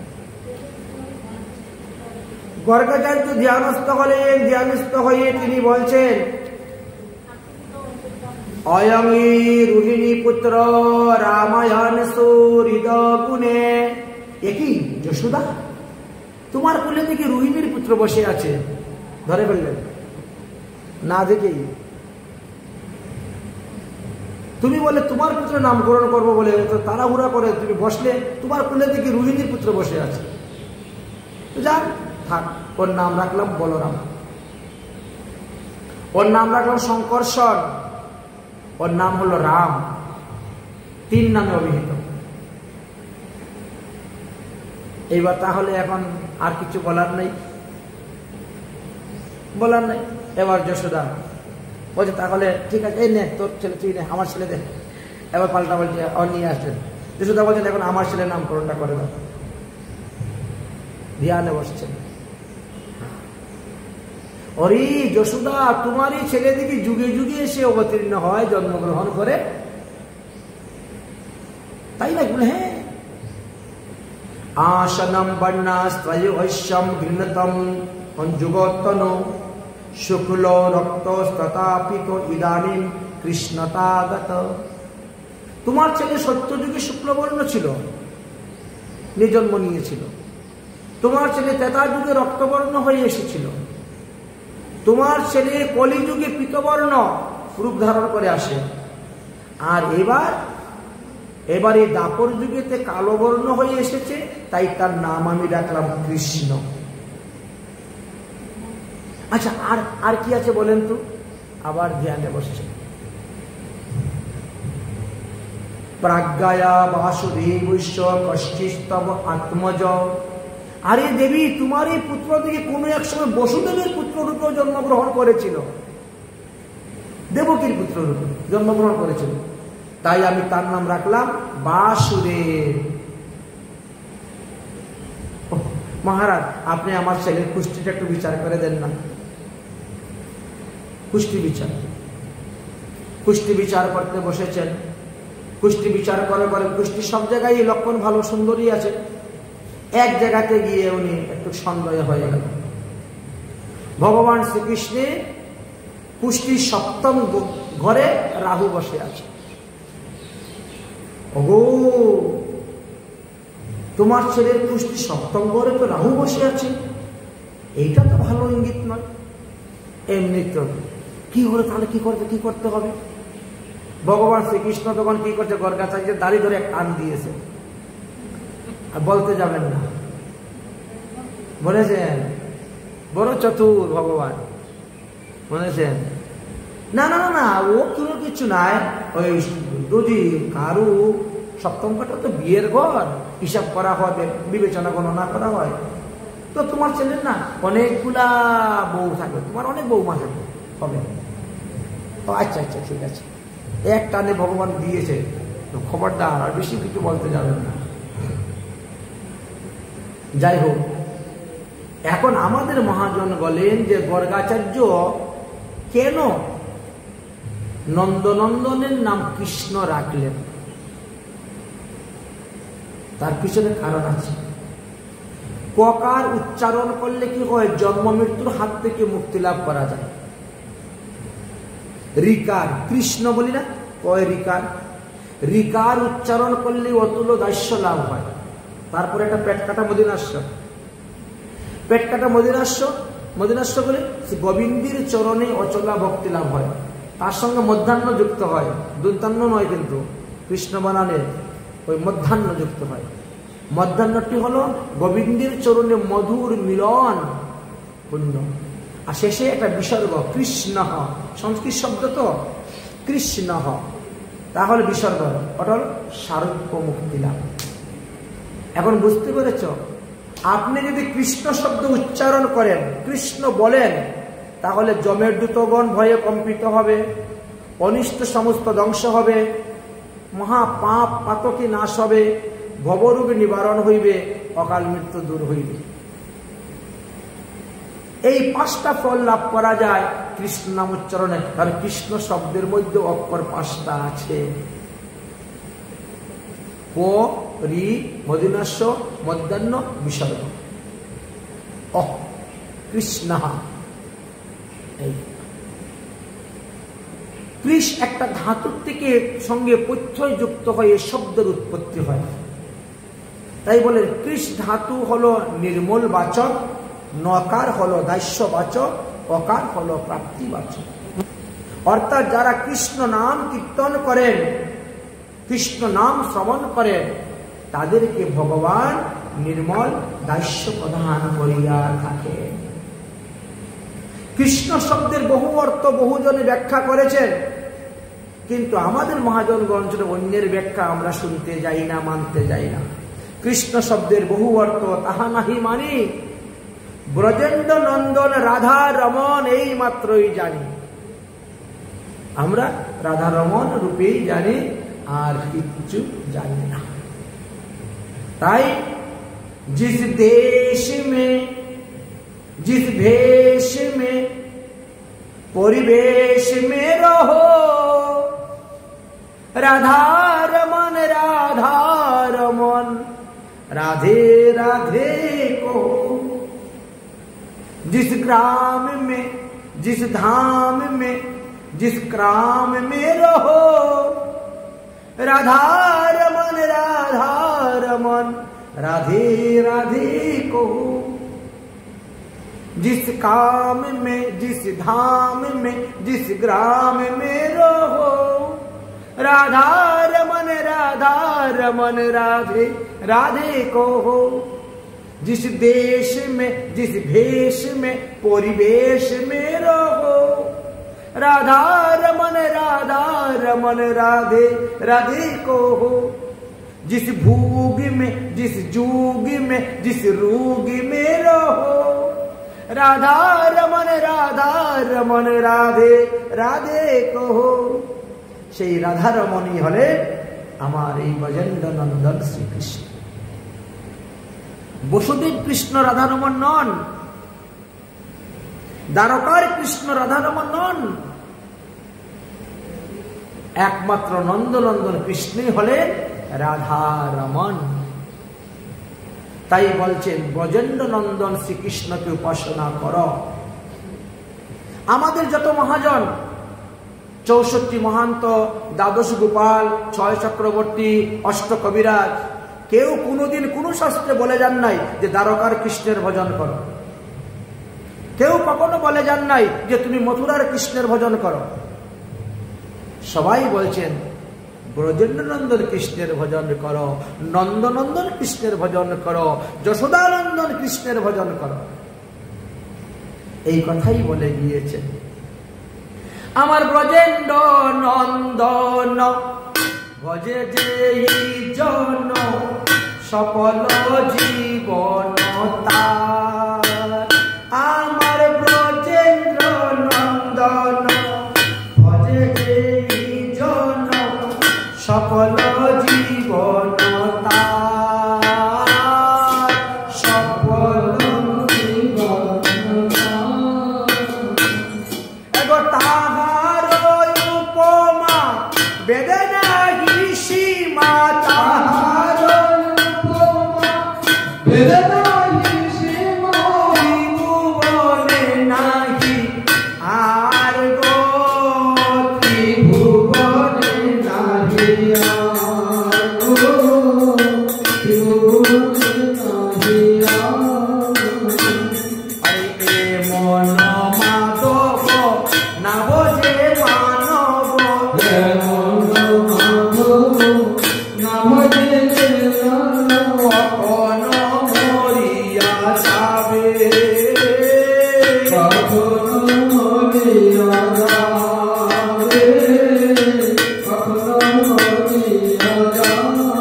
গর্গাচার্য ধ্যানস্থ হয়ে তিনি বলছেন, অয়মি রোহিণী পুত্র রামায়ণ সুহৃদ গুণে। একই যশোদা, তোমার কোলে থেকে রোহিণীর পুত্র বসে আছে, ধরে ফেললেন না দেখেই। তুমি বলে তোমার পুত্র নামকরণ করবো বলে তাড়াহুড়া করে তুমি বসলে, তোমার কোলে থেকে রোহিণীর পুত্র বসে আছে। যাক, থাক, ওর নাম রাখলাম বলরাম, ওর নাম রাখলাম শঙ্কর্ষণ, ওর নাম হলো রাম, 3 নামে অভিহিত। এইবার তাহলে এখন আর কিছু বলার নেই, বলার নেই। এবার যশোদা বলছে, তাহলে ঠিক আছে, এই নে তোর ছেলে, তুই নে, আমার ছেলে দে। এবার পাল্টা পাল্টি নিয়ে আসছেন। যশোদা বলছেন, এখন আমার ছেলের নামকরণটা করে দাও। ধ্যানে বসছেন। অরে যশোদা, তোমারই ছেলে দিকে যুগে যুগে এসে অবতীর্ণ হয়, জন্মগ্রহণ করে, তাই না? হ্যাঁ। আসনম বর্ণাস্ত্রয়স্যম ঘৃণতম যুগোত্তন শুক্ল রক্তস্ততাপিত ইদানীম কৃষ্ণতাগত। তোমার ছেলে সত্যযুগে শুক্লবর্ণ ছিল, নিজন্ম নিয়েছিল। তোমার ছেলে ত্রেতা যুগে রক্তবর্ণ হয়ে এসেছিল। তোমার ছেলে কলিযুগে পীতবর্ণ রূপ ধারণ করে আসে। আর এবার এই দাপর যুগেতে কালো বর্ণ হয়ে এসেছে, তাই তার নাম আমি রাখলাম কৃষ্ণ। আচ্ছা, আর আর কি আছে বলেন তো? আবার ধ্যানে বসছে। প্রাজ্ঞায়া বাসুদেবস্য কষ্টিস্তব আত্মজ। আরে দেবী, তোমার এই পুত্র থেকে কোনো এক সময় বসুদেবের পুত্র রূপে জন্মগ্রহণ করেছিল, দেবকীর পুত্র রূপে জন্মগ্রহণ করেছিল, তাই আমি তার নাম রাখলাম বাসুদেব। মহারাজ, আপনি আমার ছেলের কুষ্টিটা একটু বিচার করে দেন না। কুষ্টি বিচার করতে বসেছেন। কুষ্টি বিচার করে কুষ্টি সব জায়গায় লক্ষণ ভালো সুন্দরী আছে, এক জায়গাতে গিয়ে উনি একটু সন্দেহ হয়ে গেল। ভগবান শ্রীকৃষ্ণের কুষ্টির সপ্তম ঘরে রাহু বসে আছে। ওগো, তোমার ছেলের কুষ্টি সপ্তম ঘরে তো রাহু বসে আছে, এইটা তো ভালো ইঙ্গিত নয়। এমনি তো কি হলো, তাহলে কি করতে হবে? ভগবান শ্রীকৃষ্ণ তখন কি করছে, গর্গাচার্য দাড়ি ধরে টান দিয়েছে। আর বলতে যাবেন না, বলেছেন বড় চতুর ভগবান, বলেছেন না না না না, ও কোনো কিছু নাই। ওই যদি কারু সপ্তম ঘরটা তো বিয়ের ঘর, হিসাব করা হবে, বিবেচনা গণনা করা হয়, তো তোমার ছেলের না অনেকগুলা বউ থাকবে, তোমার অনেক বউমা থাকবে হবে। আচ্ছা আচ্ছা ঠিক আছে, এক টানে ভগবান দিয়েছে, তো খবরদার আর বেশি কিছু বলতে যাবেন না। যাই হোক, এখন আমাদের মহাজন বলেন যে গর্গাচার্য কেন নন্দনন্দনের নাম কৃষ্ণ রাখলেন, তার পিছনে কারণ আছে। ককার উচ্চারণ করলে কি হয়, জন্ম মৃত্যুর হাত থেকে মুক্তি লাভ করা যায়। রিকার, কৃষ্ণ বলি না, কয় রিকার, রিকার উচ্চারণ করলে অতুল দাস্য লাভ হয়। তারপরে একটা পেট কাটা মদিনাস্য, পেট কাটা মদিনাস্য বলে গোবিন্দের চরণে অচলা ভক্তি লাভ হয়। তার সঙ্গে মধ্যাহ্ন যুক্ত হয়, দুন্তান্ন নয় কিন্তু, কৃষ্ণ বানানে ওই মধ্যাহ্ন যুক্ত হয়। মধ্যাহ্নটি হলো গোবিন্দের চরণে মধুর মিলন পুণ্য, আর শেষে একটা বিসর্গ কৃষ্ণ, সংস্কৃত শব্দ তো কৃষ্ণ, তাহলে বিসর্গ, ওটা হল সারূপ্য মুক্তি লাভ। এখন বুঝতে পেরেছ, আপনি যদি কৃষ্ণ শব্দ উচ্চারণ করেন, কৃষ্ণ বলেন, তাহলে যমের দূতগণ ভয়ে কম্পিত হবে, অনিষ্ট সমস্ত ধ্বংস হবে, মহা পাপ পাতকি নাশ হবে, ভবরোগ নিবারণ হইবে, অকাল মৃত্যু দূর হইবে। এই পাঁচটা ফল লাভ করা যায় কৃষ্ণ নাম উচ্চারণে, কারণ কৃষ্ণ শব্দের মধ্যে অক্ষর পাঁচটা আছে। প, রি, মদিনাস্য, মধ্যাহ্ন, বিসর্গ। কৃষ্ণ, কৃষ একটা ধাতুর থেকে সঙ্গে প্রত্যয় যুক্ত হয়ে শব্দের উৎপত্তি হয়। তাই বলে কৃষ ধাতু হলো নির্মল বাচক, নকার হলো দাস্যবাচক, অকার হলো প্রাপ্তিবাচক। অর্থাৎ যারা কৃষ্ণ নাম কীর্তন করেন, কৃষ্ণ নাম শ্রবণ করেন, তাদেরকে ভগবান নির্মল দাস্য প্রদান করিয়া থাকে। কৃষ্ণ শব্দের বহু অর্থ বহুজনে ব্যাখ্যা করেছেন, কিন্তু আমাদের মহাজন গ্রন্থের অন্যের ব্যাখ্যা আমরা শুনতে যাই না, মানতে যাই না। কৃষ্ণ শব্দের বহু অর্থ তাহা নাহি মানি, ব্রজেন্দ্র নন্দন রাধা রমন এই মাত্রই জানি। আমরা রাধা রমন রূপেই জানি, আর কিচ্ছু জানি না। তাই जिस देश में जिस भेष में परिवेश में रहो, राधा रमन राधे राधे को। जिस ग्राम में जिस धाम में जिस ग्राम में रहो, राधा रमन राधे राधे को। जिस काम में जिस धाम में जिस ग्राम में रहो, राधा रमन राधे राधे को हो। जिस देश में जिस भेष में परिवेश में रहो, राधा रमन राधे राधे को हो। जिस भूग में जिस जुग में जिस रूग में रहो, राधा रमन राधे राधे को हो। সেই রাধা রমণী হলে আমার এই ব্রজেন্দ্র নন্দন শ্রীকৃষ্ণ। বসুদেব কৃষ্ণ রাধারমণ নন, দ্বারকার কৃষ্ণ রাধারমণ নন, একমাত্র নন্দনন্দন কৃষ্ণই হলেন রাধারমণ। তাই বলছেন ব্রজেন্দ্র নন্দন শ্রীকৃষ্ণকে উপাসনা করো। আমাদের যত মহাজন, 64 মহান্ত, দ্বাদশ গোপাল, 6 চক্রবর্তী, অষ্ট কবিরাজ, কেউ কোনোদিন কোনো শাস্ত্রে বলে যান নাই যে দ্বারকার কৃষ্ণের ভজন করো। কেউ কখনো বলে যান নাই যে তুমি মথুরার কৃষ্ণের ভজন করো। সবাই বলছেন ব্রজেন্দ্রনন্দন কৃষ্ণের ভজন করো, নন্দনন্দন কৃষ্ণের ভজন করো, যশোদানন্দন কৃষ্ণের ভজন করো। এই কথাই বলে গিয়েছেন। আমার ব্রজেন্দ্র নন্দন ভজে যে জন, সফল জীবন তার। আমার ব্রজেন্দ্র নন্দন ভজে যে জন, সফল জীবন তার, সফল জীবন এগো তাহার উপমা বেদে নাহি সীমা, তাহার উপমা বেদে নাহি সীমা, ত্রিভুবনে নাহি আর গো, ত্রিভুবনে নাহি আর গো, ত্রিভুবনে নাহি আর। আরে মন মাধব না বোঝে মানব, না বোঝে কখন মরিয়া যাবে, কখন মরিয়া যাবে, কখন মরিয়া যাবে।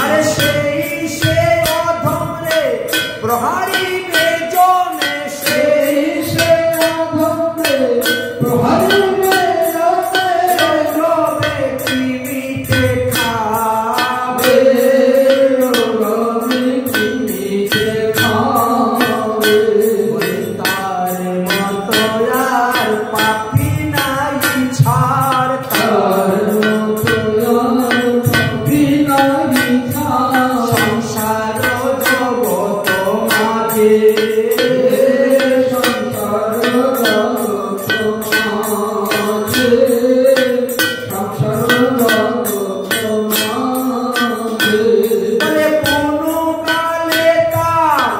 আরে সেই সে অধমরে প্রহারিবে জনে, সেই সে অধমরে প্রহারিবে জনে, রবে কিমিতে খাবে, রবে কিমিতে খাবে। ওই তার মতো আর পাপি নাই ছাড়, তার মতো আর পাপি নাই ছাড়। সংসার জগৎ মাঝে, সংসার জগৎ মাঝে, সংসার জগৎ মাঝে। বলে কোনো কালে তার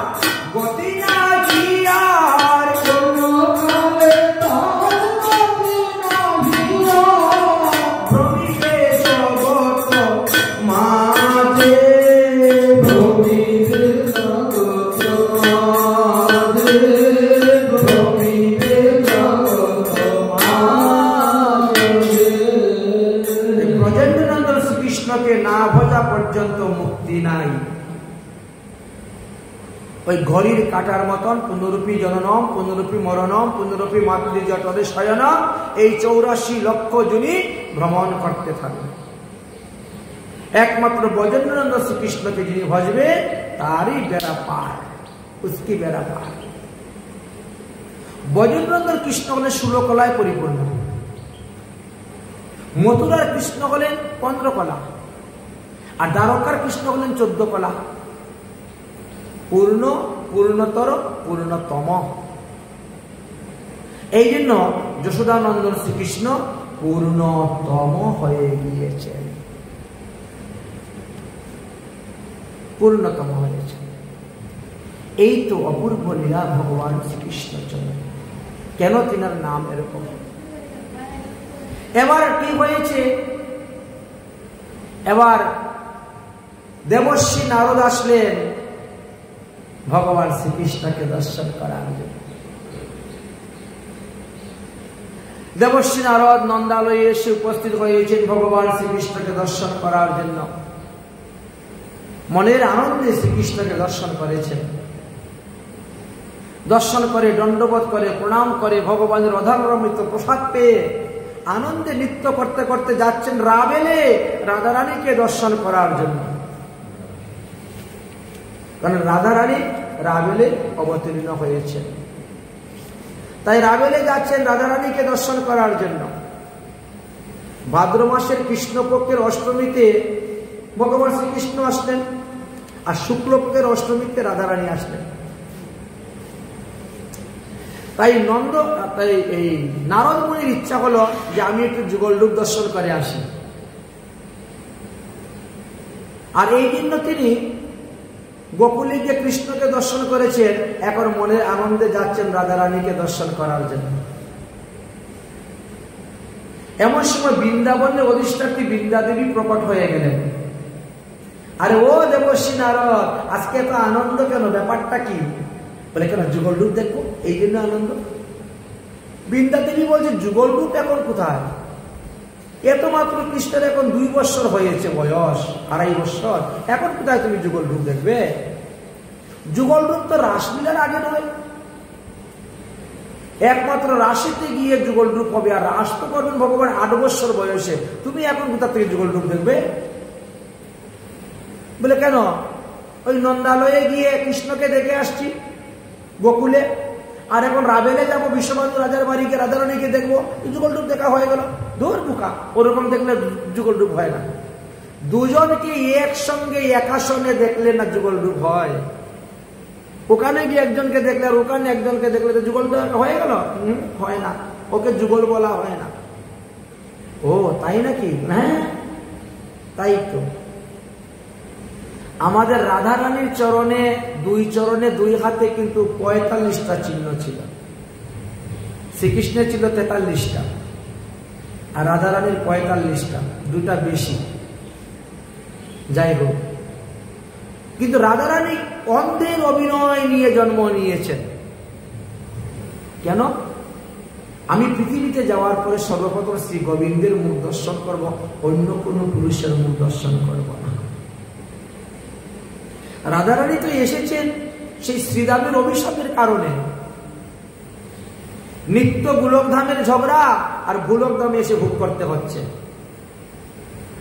গতি না গিয়ার, কোনো কালে তার গতি না গিয়ার। ভ্রমিবে জগৎ মাঝে, ভ্রমিবে জগৎ মাঝে, ভ্রমিবে জগৎ মাঝে। ব্রজেন্দ্রনন্দন শ্রীকৃষ্ণকে না ভজা পর্যন্ত মুক্তি নাই। ওই ঘড়ির কাটার মতন পুনরূপী জননম, পুনরূপী মরণম, পুনরূপী মাতৃ জঠরে শয়নম, এই 84 লক্ষ জুনি ভ্রমণ করতে থাকে। একমাত্র ব্রজেন্দ্রনন্দন শ্রীকৃষ্ণকে যিনি ভজবে তারই বেড়া পার, উসকি বেড়া পার। ব্রজেন্দ্রনন্দন কৃষ্ণ হলেন 16 কলায় পরিপূর্ণ, মথুরার কৃষ্ণ হলেন 15 কলা, আর দ্বারকার কৃষ্ণ হলেন 14 কলা। পূর্ণ, পূর্ণতর, পূর্ণতম। এই জন্য যশোদানন্দন শ্রীকৃষ্ণ পূর্ণতম হয়ে গিয়েছেন, পূর্ণতম হয়েছে। এই তো অপূর্ব লীলা ভগবান শ্রীকৃষ্ণের জন্য। কেন তিনার নাম এরকম? এবার কি হয়েছে? এবার দেবর্ষি নারদ আসলেন ভগবান শ্রীকৃষ্ণকে দর্শন করার জন্য। দেবশ্রী নারদ নন্দালয়ে এসে উপস্থিত হয়েছেন ভগবান শ্রীকৃষ্ণকে দর্শন করার জন্য। মনের আনন্দে শ্রীকৃষ্ণকে দর্শন করেছেন। দর্শন করে দণ্ডবোধ করে প্রণাম করে ভগবানের অধরামৃত প্রসাদ পেয়ে আনন্দে নৃত্য করতে করতে যাচ্ছেন রাবেলে রাধারানীকে দর্শন করার জন্য। কারণ রাধারানী রাবেলে অবতীর্ণ হয়েছেন, তাই রাবেলে যাচ্ছেন রাধারানীকে দর্শন করার জন্য। ভাদ্র মাসের কৃষ্ণপক্ষের অষ্টমীতে ভগবান শ্রীকৃষ্ণ আসলেন, আর শুক্লপক্ষের অষ্টমীতে রাধারানী আসলেন। তাই এই নারদ মুনির ইচ্ছা হলো যে আমি একটু যুগল রূপ দর্শন করে আসি। আর এই জন্য তিনি গোকুলে গিয়ে কৃষ্ণকে দর্শন করেছেন, এখন মনের আনন্দে যাচ্ছেন রাধারানীকে দর্শন করার জন্য। এমন সময় বৃন্দাবনের অধিষ্ঠাত্রী বৃন্দা দেবী প্রকট হয়ে গেলেন। আরে ও দেবশ্রী নারদ, আজকে এত আনন্দ কেন, ব্যাপারটা কি? বলে কেন যুগল রূপ দেখবো, এই জন্য আনন্দ। বৃন্দা দেবী বলছে যুগল রূপ এখন কোথায়? এত মাত্র কৃষ্ণের এখন 2 বছর হয়েছে বয়স, 2.5 বছর, এখন কোথায় তুমি যুগল রূপ দেখবে? যুগল রূপ তো রাসলীলার আগে নয়, একমাত্র রাশিতে গিয়ে যুগল রূপ হবে। আর রাস তো করবেন ভগবান 8 বছর বয়সে, তুমি এখন কোথা থেকে যুগল রূপ দেখবে? বলে কেন, ওই নন্দালয়ে গিয়ে কৃষ্ণকে দেখে আসছি গোকুলে, আর এখন রাবেলে যাবো বিশ্ববান্ধু রাজার বাড়িকে রাধারানীকে দেখবো, যুগল রূপ দেখা হয়ে গেল। দূর বোকা, ওরকম দেখলে যুগল রূপ হয় না। দুজনকে একসঙ্গে একাসনে দেখলে না যুগল রূপ হয়। ওখানে গিয়ে একজনকে দেখলে আর ওখানে একজনকে দেখলে তো যুগল হয়ে গেল? হয় না, ওকে যুগল বলা হয় না। ও তাই নাকি? হ্যাঁ তাই তো। আমাদের রাধারানীর চরণে 2 হাতে কিন্তু 45টা চিহ্ন ছিল, শ্রীকৃষ্ণের ছিল 43টা, আর রাধারানীর 45টা, 2টা বেশি। যাই হোক, কিন্তু রাধারানী অন্ধের অভিনয় নিয়ে জন্ম নিয়েছেন। কেন? আমি পৃথিবীতে যাওয়ার পরে সর্বপ্রথম শ্রী গোবিন্দের মুখ দর্শন করব, অন্য কোনো পুরুষের মুখ দর্শন করব না। রাধারানী তো এসেছেন সেই শ্রীরামের অভিশাপের কারণে। নিত্য গোলকধামের ঝগড়া, আর গোলকধামে এসে ভোগ করতে হচ্ছে।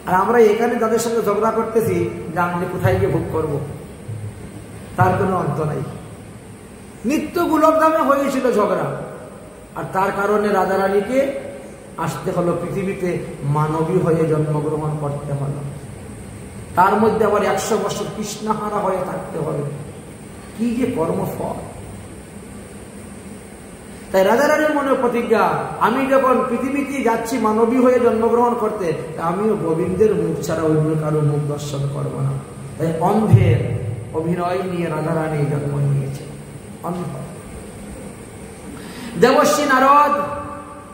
আর আমরা এখানে যাদের সঙ্গে ঝগড়া করতেছি, জানলে কোথায় গিয়ে ভোগ করব, তার কোনো অন্ত নাই। নিত্য গোলকধামে হয়েছিল ঝগড়া, আর তার কারণে রাধারানীকে আসতে হলো পৃথিবীতে, মানবী হয়ে জন্মগ্রহণ করতে হলো। তার মধ্যে আবার 100 বছর কৃষ্ণহারা হয়ে থাকতে হবে। কি যে কর্মফল! তাই রাধারানীর মনে প্রতিজ্ঞা, আমি যখন পৃথিবীতে যাচ্ছি মানবী হয়ে জন্মগ্রহণ করতে, আমিও গোবিন্দের মুখ ছাড়া অন্য কারো মুখ দর্শন করব না। তাই অন্ধের অভিনয় নিয়ে রাধারানী জন্ম নিয়েছে। অন্ধ দেবশ্রী নারদ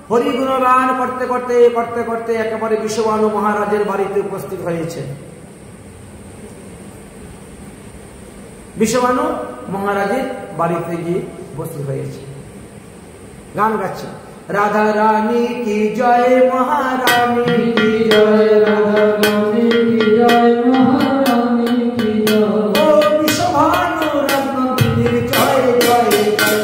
হরি গুণগান করতে করতে করতে করতে একেবারে বিশ্ববানু মহারাজের বাড়িতে উপস্থিত হয়েছে। বিশ্ববানু মহারাজের বাড়িতে গিয়ে উপস্থিত হয়েছে, গান গাচ্ছে। রাধা রানী কি জয়, মহারানী কি জয়, রাধা রানী কি জয়, মহারানী কি জয়। ও বিশ্বভানু রাজনন্দিনীর জয় জয় জয়,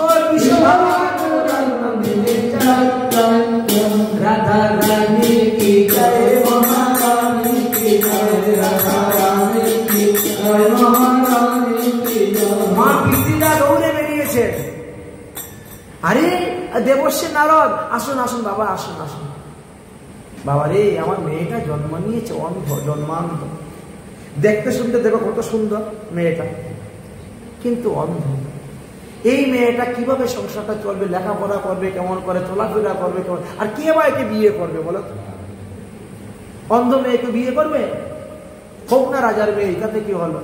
ও বিশ্বভানু রাজনন্দিনীর জয় জয় জয়। রাধা রানী কি জয়, মহারানী কি জয়, রাধা রানী কি জয়, মহারানী কি জয়। মা পিতা দৌড়ে বেরিয়েছে। আরে দেবশ্রী নারদ, আসুন আসুন বাবা, আসুন আসুন। বাবা রে, আমার মেয়েটা জন্ম নিয়েছে অন্ধ, জন্মান্ধ। দেখতে শুনতে দেখো কত সুন্দর মেয়েটা, কিন্তু অন্ধ। এই মেয়েটা কিভাবে সংসারটা চলবে, লেখাপড়া করবে কেমন করে, চলাফেরা করবে কেমন, আর কে বা একে বিয়ে করবে বলো তো? অন্ধ মেয়েকে বিয়ে করবে? হোক না রাজার মেয়ে, এটাতে কি হলো?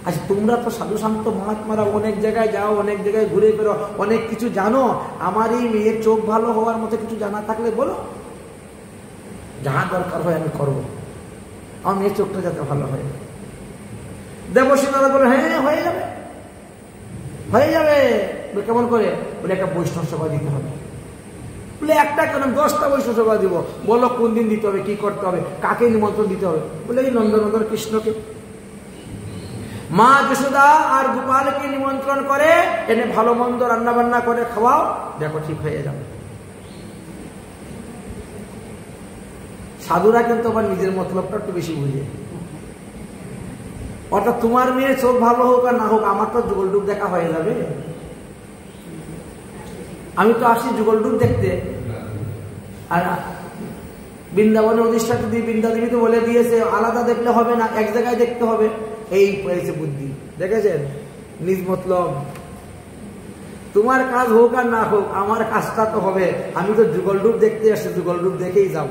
আচ্ছা, তোমরা তো সাধু শান্ত মহাত্মারা অনেক জায়গায় যাও, অনেক জায়গায় ঘুরে ফেরো, অনেক কিছু জানো। আমার এই মেয়ের চোখ ভালো হওয়ার মতো কিছু জানা থাকলে বলো, যাহা দরকার হয় আমি করবো। আমার মেয়ের চোখটা যাতে ভালো হয়। দেবশ্রী নারদ বলে হ্যাঁ হয়ে যাবে, হয়ে যাবে। কেমন করে? বলে একটা বৈষ্ণব সভা দিতে হবে। বলে একটা কেন, 10টা বৈষ্ণব সভা দিব। বলো কোন দিন দিতে হবে, কি করতে হবে, কাকে নিমন্ত্রণ দিতে হবে? বলে এই নন্দনন্দন কৃষ্ণকে। মা যশোদা আর গোপালকে নিমন্ত্রণ করে, এনে ভালো মন্দ রান্না বান্না করে খাওয়াও, দেখো ঠিক হয়ে যাবে। সাধুরা কিন্তু আবার নিজের মতলবটা একটু বেশি বুঝে। অর্থাৎ তোমার মেয়ে চোখ ভালো হোক আর না হোক, আমার তো যুগলডুব দেখা হয়ে যাবে। আমি তো আসি যুগলডুব দেখতে। আর বৃন্দাবনের অধিষ্ঠাত্রী দেবী বৃন্দা দেবী তো বলে দিয়েছে আলাদা দেখলে হবে না, এক জায়গায় দেখতে হবে। এই হয়েছে বুদ্ধি, দেখেছেন? নিজ মতলব। তোমার কাজ হোক আর না হোক, আমার কাজটা তো হবে। আমি তো যুগলডুব দেখতে আসছি, যুগলডুব দেখেই যাব।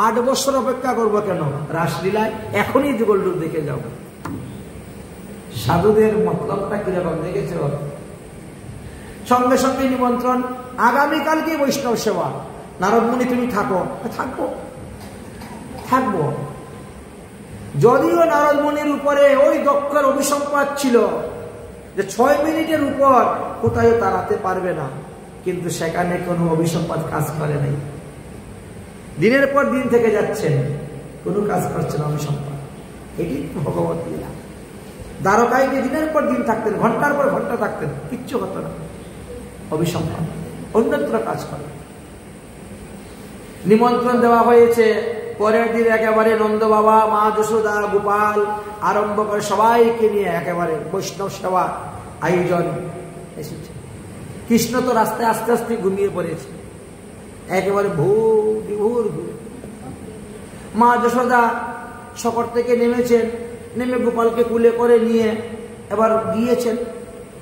8 বছর অপেক্ষা করবো কেন? রাসলীলায় এখনই যুগলডুব দেখে যাব। সাধুদের মতলবটা কিরকম দেখেছ? সঙ্গে সঙ্গে নিমন্ত্রণ, আগামীকালকে বৈষ্ণব সেবা। নারদমুনি তুমি থাকো, থাকবো থাকবো। যদিও নারদমুনির উপরে ওই দক্ষের অভিসম্পাদ ছিল যে 6 মিনিটের উপর কোথায় তাড়াতে পারবে না, কিন্তু সেখানে কোনো অভিসম্পাদ কাজ করে নাই। দিনের পর দিন থেকে যাচ্ছেন, কোনো কাজ করছে না অভিসম্পাদ। এটি ভগবত লীলা। দ্বারকায় দিনের পর দিন থাকতেন, ঘন্টার পর ঘন্টা থাকতেন, কিচ্ছু হতো না। অভিসম্পাদ অন্যত্র কাজ করে। নিমন্ত্রণ দেওয়া হয়েছে। পরের দিন একেবারে নন্দ বাবা, মা যশোদা, গোপাল আরম্ভ করে সবাইকে নিয়ে একেবারে বৈষ্ণব সেবা আয়োজন এসেছে। কৃষ্ণ তো রাস্তায় আস্তে আস্তে ঘুমিয়ে পড়েছে, একেবারে ভোর। মা যশোদা শকর থেকে নেমেছেন, নেমে গোপালকে কুলে করে নিয়ে এবার গিয়েছেন।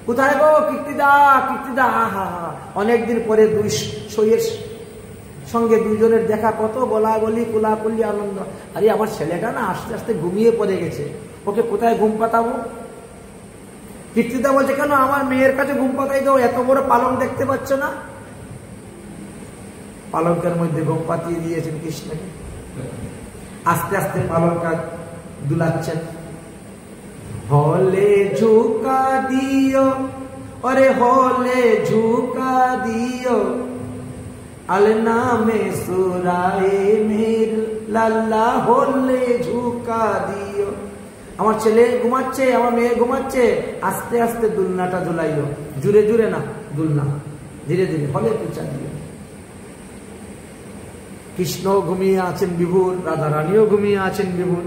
কোথায় গো কীর্তিদা, কীর্তিদা? আহা, অনেকদিন পরে দুই সইয়ের সঙ্গে দুইজনের দেখা, কত বলা বলি, কোলাকুলি, আনন্দ। আরে আমার ছেলেটা না আস্তে আস্তে ঘুমিয়ে পড়ে গেছে, ওকে কোথায় ঘুম পাতাবো? কীর্তিদা বলছে কেন, আমার মেয়ের কাছে ঘুম পাতাই দাও, এত বড় পালং দেখতে পাচ্ছ না? পালঙ্কের মধ্যে ঘুম পাতিয়ে দিয়েছেন কৃষ্ণকে। আস্তে আস্তে পালঙ্কা দুলাচ্ছেন। হলে ঝুঁকা দিও, অরে হলে ঝুঁকা দিও, আলনা মে সুরায়ে মের লাল্লা, হলে ঝুঁকা দিও। আমার ছেলে ঘুমাচ্ছে, আমার মেয়ে ঘুমাচ্ছে, আস্তে আস্তে দুলনাটা দুলাইও, জুড়ে জুড়ে না, দুলনা ধীরে ধীরে, হলে পুচা দিও। কৃষ্ণ ঘুমিয়ে আছেন বিভোর, রাধা রানীও ঘুমিয়ে আছেন বিভোর।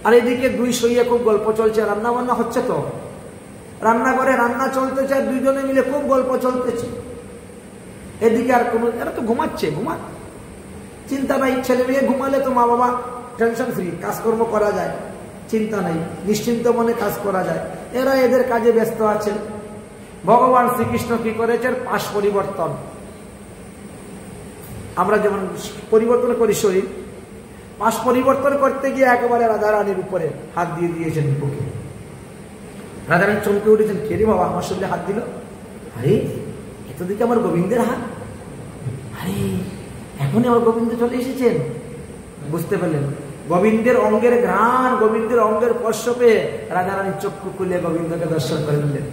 আর এদিকে দুই সইয়ে খুব গল্প চলছে, রান্না বান্না হচ্ছে তো, রান্নাঘরে রান্না চলতেছে, আর দুইজনে মিলে খুব গল্প চলতেছে। এদিকে আর কোনো, এরা তো ঘুমাচ্ছে, ঘুমা, চিন্তা নাই। ছেলে মেয়ে ঘুমালে তো মা বাবা টেনশন ফ্রি, কাজকর্ম করা যায়, চিন্তা নাই, নিশ্চিন্ত মনে কাজ করা যায়। এরা এদের কাজে ব্যস্ত আছেন। ভগবান শ্রীকৃষ্ণ কি করেছেন? পাশ পরিবর্তন। আমরা যেমন পরিবর্তন করি শরীর, পাশ পরিবর্তন করতে গিয়ে একেবারে রাধারানীর উপরে হাত দিয়ে দিয়েছেন বুকে। রাধারানী চমকে উঠেছেন, কে রে বাবা আমার শরীরে হাত দিল? আরে এতদিকে আমার গোবিন্দের হাত, আরে এখনই আমার গোবিন্দ চলে এসেছেন। বুঝতে পারলেন গোবিন্দের অঙ্গের ঘ্রাণ, গোবিন্দের অঙ্গের স্পর্শ পেয়ে রাধারানীর চক্ষু খুলে গোবিন্দকে দর্শন করে নিলেন।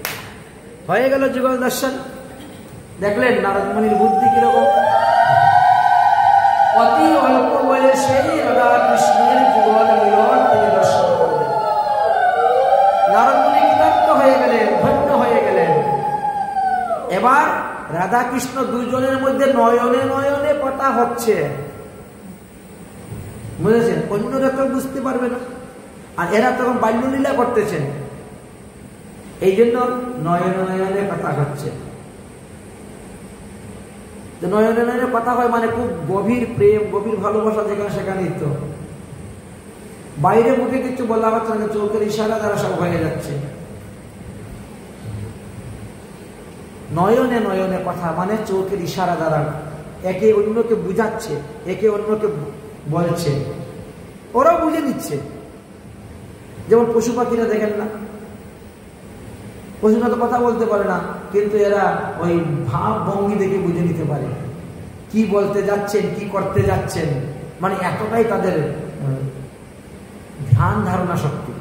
হয়ে গেল যুগল দর্শন। দেখলেন নারদমুনির বুদ্ধি কিরকম। অতি অল্প বয়সেই রাধা কৃষ্ণের যুগল মিলন তিনি দর্শন করলেন। নারদমুনি কৃতার্থ হয়ে গেলেন, ধন্য হয়ে গেলেন। এবার রাধা কৃষ্ণ দুইজনের মধ্যে নয়নে নয়নে কথা হচ্ছে, বুঝেছেন? অন্যরা তো বুঝতে পারবে না, আর এরা তখন বাল্যলীলা করতেছেন, এই জন্য নয়নে নয়নে কথা হচ্ছে। নয়নে নয়নে কথা হয় মানে খুব গভীর প্রেম, গভীর ভালোবাসা যেখানে সেখানেই তো। বাইরে মুখে কিছু বলা হচ্ছে না, চোখের ইশারা দ্বারা সব হয়ে যাচ্ছে। নয়নে নয়নে কথা মানে চোখের ইশারা দ্বারা একে অন্যকে বুঝাচ্ছে, একে অন্যকে বলছে, ওরাও বুঝে নিচ্ছে। যেমন পশু পাখিরা দেখেন না, পশুরা তো কথা বলতে পারে না, কিন্তু এরা ওই ভাব ভঙ্গি দেখে বুঝে নিতে পারে কি বলতে যাচ্ছেন, কি করতে যাচ্ছেন। মানে এতটাই তাদের ধ্যান ধারণা শক্তি।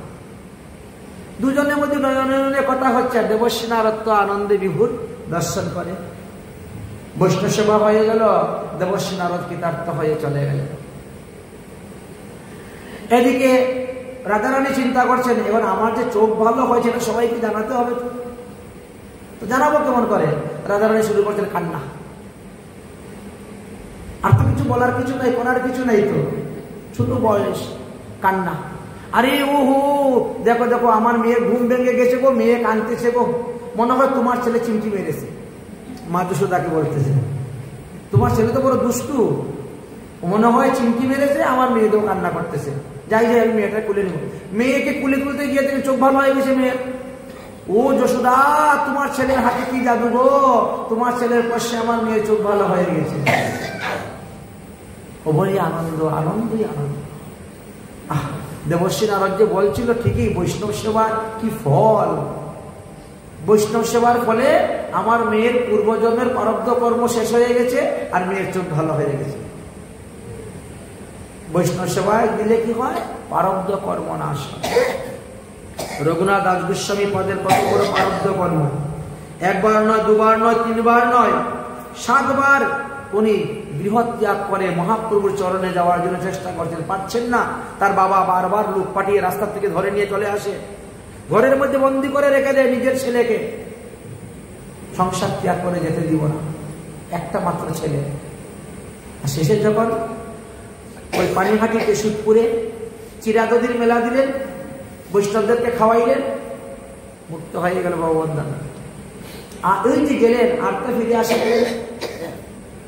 দুজনের মধ্যে নয়নে কথা হচ্ছে। দেবর্ষী নারদ তো আনন্দে বিভোর দর্শন করে, বৈষ্ণব সেবা হয়ে গেল, দেবর্ষী নারদ কৃতার্থ হয়ে চলে গেল। এদিকে রাধারানী চিন্তা করছেন, এবার আমার যে চোখ ভালো হয়েছে এটা সবাইকে জানাতে হবে, তো জানাবো কেমন করে? রাধারানী শুরু করছেন কান্না। আর তো কিছু বলার কিছু নাই, করার কিছু নাই, তো ছোট বয়স, কান্না। আরে ওহো, দেখো দেখো আমার মেয়ের ঘুম ভেঙে গেছে গো, মেয়ে কাঁদতেছে গো, মনে হয় তোমার ছেলে চিমটি মেরেছে। মা যশোদাকে বলতেছে, তোমার ছেলে তো বড় দুষ্টু, মনে হয় চিমটি মেরেছে, আমার মেয়ে তো কান্না করতেছে, যাই যাই আমি মেয়েটা কুলে নেব। মেয়েকে কুলে তুলতে গিয়ে তিনি চোখ ভালো হয়ে গেছে মেয়ের। ও যশোদা, তোমার ছেলের হাতে কি জাদু গো, তোমার ছেলের পাশে আমার মেয়ের চোখ ভালো হয়ে গেছে। ওভারই আনন্দ, আনন্দই আনন্দ। দেবর্ষী নারদ যে বলছিল ঠিকই, বৈষ্ণব সেবার কি ফল, বৈষ্ণব সেবার ফলে আমার মেয়ের পূর্বজন্মের প্রারব্ধ কর্ম শেষ হয়ে গেছে, আর মেয়ের চোখ ভালো হয়ে গেছে। বৈষ্ণব সেবায় দিলে কি হয়? প্রারব্ধ কর্ম নাশ হয়। রঘুনাথ দাস গোস্বামী পদের কত বড় প্রারব্ধ কর্ম! একবার নয়, দুবার নয়, তিনবার নয়, 7 বার উনি বৃহৎ ত্যাগ করে মহাপ্রভুর চরণে যাওয়ার জন্য চেষ্টা করছেন, পাচ্ছেন না। তার বাবা বারবার লোক পাঠিয়ে রাস্তা থেকে ধরে নিয়ে চলে আসে, ঘরের মধ্যে বন্দি করে রেখে দেয় নিজের ছেলেকে। সংসার ত্যাগ করে যেতে দিব না, একটা মাত্র ছেলে। আর শেষে যখন ওই পানিহাটিতে সুদপুরে চিরাদদির মেলা দিলেন, বৈষ্ণবদেরকে খাওয়াইলেন, মুক্ত হয়ে গেল ভগবন্দান। আর ওই যে গেলেন, আর তো ফিরে আসে গেলেন।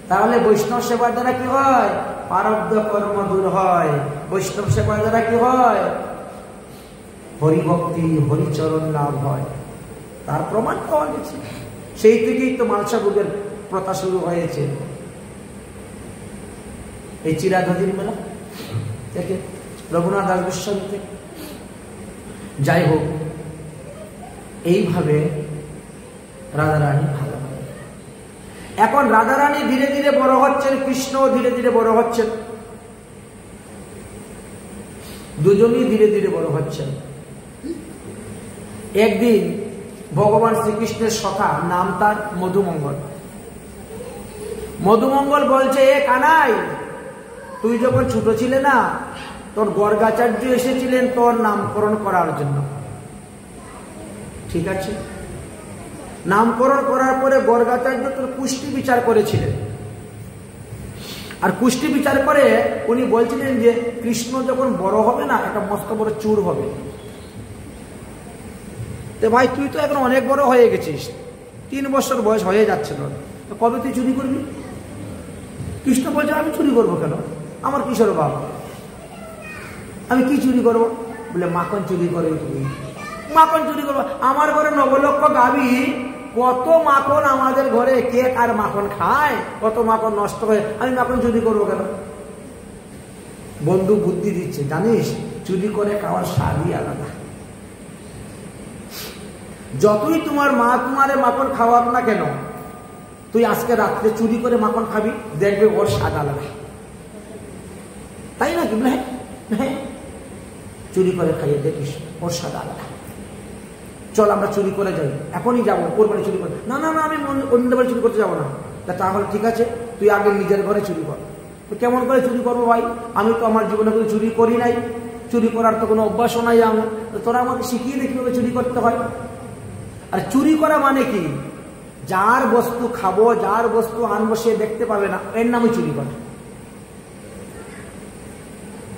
তাহলে বৈষ্ণব সেবার দ্বারা কি হয়? প্রারব্ধ কর্ম দূর হয়। বৈষ্ণব সেবার দ্বারা কি হয়? হরিভক্তি, হরিচরণ লাভ হয়। তার প্রমাণ পাওয়া গেছে। সেই থেকেই তো মালসা ভোগের প্রথা শুরু হয়েছে, এই চিরাদদির মেলা থেকে, রঘুনাথ দাস গোস্বামী থেকে। যাই হোক, এইভাবে রাধারানী ভালো হয়। এখন রাধারানী ধীরে ধীরে বড় হচ্ছেন, কৃষ্ণ ধীরে ধীরে বড় হচ্ছেন, দুজনই ধীরে ধীরে বড় হচ্ছেন। একদিন ভগবান শ্রীকৃষ্ণের সখা, নাম তার মধুমঙ্গল। মধুমঙ্গল বলছে, এ কানাই, তুই যখন ছোট ছিলে না, তোর গর্গাচার্য এসেছিলেন তোর নামকরণ করার জন্য, ঠিক আছে? নামকরণ করার পরে গর্গাচার্য তোর কুষ্টি বিচার করেছিলেন। আর কুষ্টি বিচার করে উনি বলছিলেন যে কৃষ্ণ যখন বড় হবে না, একটা মস্ত বড় চুর হবে। তো ভাই, তুই তো এখন অনেক বড় হয়ে গেছিস, 3 বছর বয়স হয়ে যাচ্ছে তোর, তো কবে তুই চুরি করবি? কৃষ্ণ বলছে, আমি চুরি করবো কেন? আমার কিশোর বাবা, আমি কি চুরি করবো? বলে, মাখন চুরি করবি তুমি। মাখন চুরি করবো? আমার ঘরে 9 লক্ষ গাভী, কত মাখন আমাদের ঘরে, কে কার মাখন খায়, কত মাখন নষ্ট হয়, আমি মাখন চুরি করবো কেন? বন্ধু বুদ্ধি দিচ্ছে, জানিস, চুরি করে খাওয়ার স্বাদই আলাদা। যতই তোমার মা তোমারে মাখন খাওয়াক না কেন, তুই আজকে রাত্রে চুরি করে মাখন খাবি, দেখবে ওর স্বাদ আলাদা, তাই না? কি বলে, হ্যাঁ, চুরি করে খাইয়ে দেখিস, ওর স্বাদ আলাদা। চল আমরা চুরি করে যাই, এখনই যাবো, ওর বাড়ি চুরি করে। না না না, আমি অন্য বাড়ি চুরি করতে যাবো না। তাহলে ঠিক আছে, তুই আগে নিজের ঘরে চুরি কর। তো কেমন করে চুরি করবো ভাই? আমি তো আমার জীবনে কোনো চুরি করি নাই, চুরি করার তো কোনো অভ্যাসও নাই আমার, তোরা আমাকে শিখিয়ে দে কিভাবে চুরি করতে হয়। আর চুরি করা মানে কি? যার বস্তু খাবো, যার বস্তু আনবো, সে দেখতে পাবে না, এর নামই চুরি করা।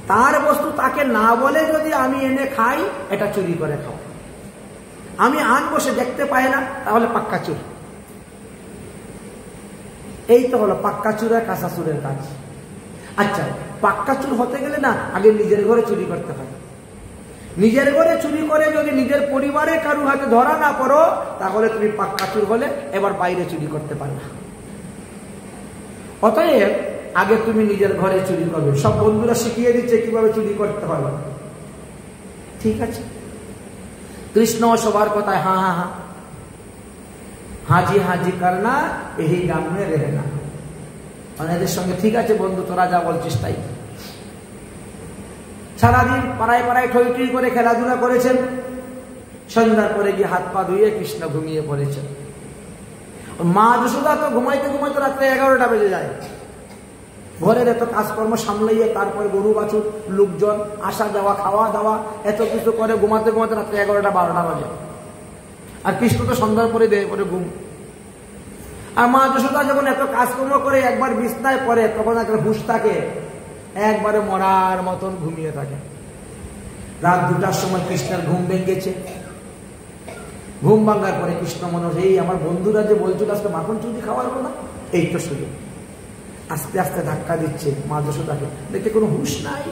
তার বস্তু তাকে না বলে যদি আমি এনে খাই, এটা চুরি করে খাও। আমি আনবো, সে দেখতে পায় না, তাহলে পাক্কা চুর। এই তো হলো পাক্কা চুর আর কাঁচা চুরের কাজ। আচ্ছা, পাক্কা চুর হতে গেলে না, আগে নিজের ঘরে চুরি করতে হয়। নিজের ঘরে চুরি করে যদি নিজের পরিবারে কারো হাতে ধরা না পড়ো, তাহলে তুমি পাক্কা চুর হলে এবার বাইরে চুরি করতে পারবে না। অতএব আগে তুমি নিজের ঘরে চুরি করবে। সব বন্ধুরা শিখিয়ে দিচ্ছে কিভাবে চুরি করতে হবে, ঠিক আছে? কৃষ্ণ সবার কথায় হ্যাঁ হ্যাঁ হ্যাঁ, হাজি হাজি করনা, এই গান মে রেহনা। মানে এদের সঙ্গে ঠিক আছে বন্ধু, তোরা যা বলছিস তাই। সারাদিন পাড়ায় পাড়ায় ঠই ঠই করে খেলাধুলা করেছেন, সন্ধ্যার পরে গিয়ে হাত পা ধুয়ে কৃষ্ণ ঘুমিয়ে পড়েছে। মা যশোদা তো ঘুমাইতে ঘুমাইতে রাত্রে 11টা বেজে যায়। ঘরের এত কাজকর্ম সামলাইয়ে তারপরে গরু বাছুর লোকজন আসা যাওয়া খাওয়া দাওয়া এত কিছু করে ঘুমাতে ঘুমাতে রাত্রে 11টা 12টা বাজে। আর কৃষ্ণ তো সন্ধ্যার পরে দেয় পরে ঘুম। আর মা যশোদা যখন এত কাজকর্ম করে একবার বিছনায় পড়ে তখন একটা হুঁশ থাকে, একবারে মরার মতন ঘুমিয়ে থাকে। রাত 2টার সময় কৃষ্ণের ঘুম ভেঙেছে। ঘুম ভাঙার পরে কৃষ্ণ মনে হচ্ছে এই আমার বন্ধুরা যে বলছিল আজকে মাখন চুরি খাওয়ার কথা, এই তো সুযোগ। আস্তে আস্তে ধাক্কা দিচ্ছে মা যশোদাকে, দেখে কোনো হুঁশ নাই,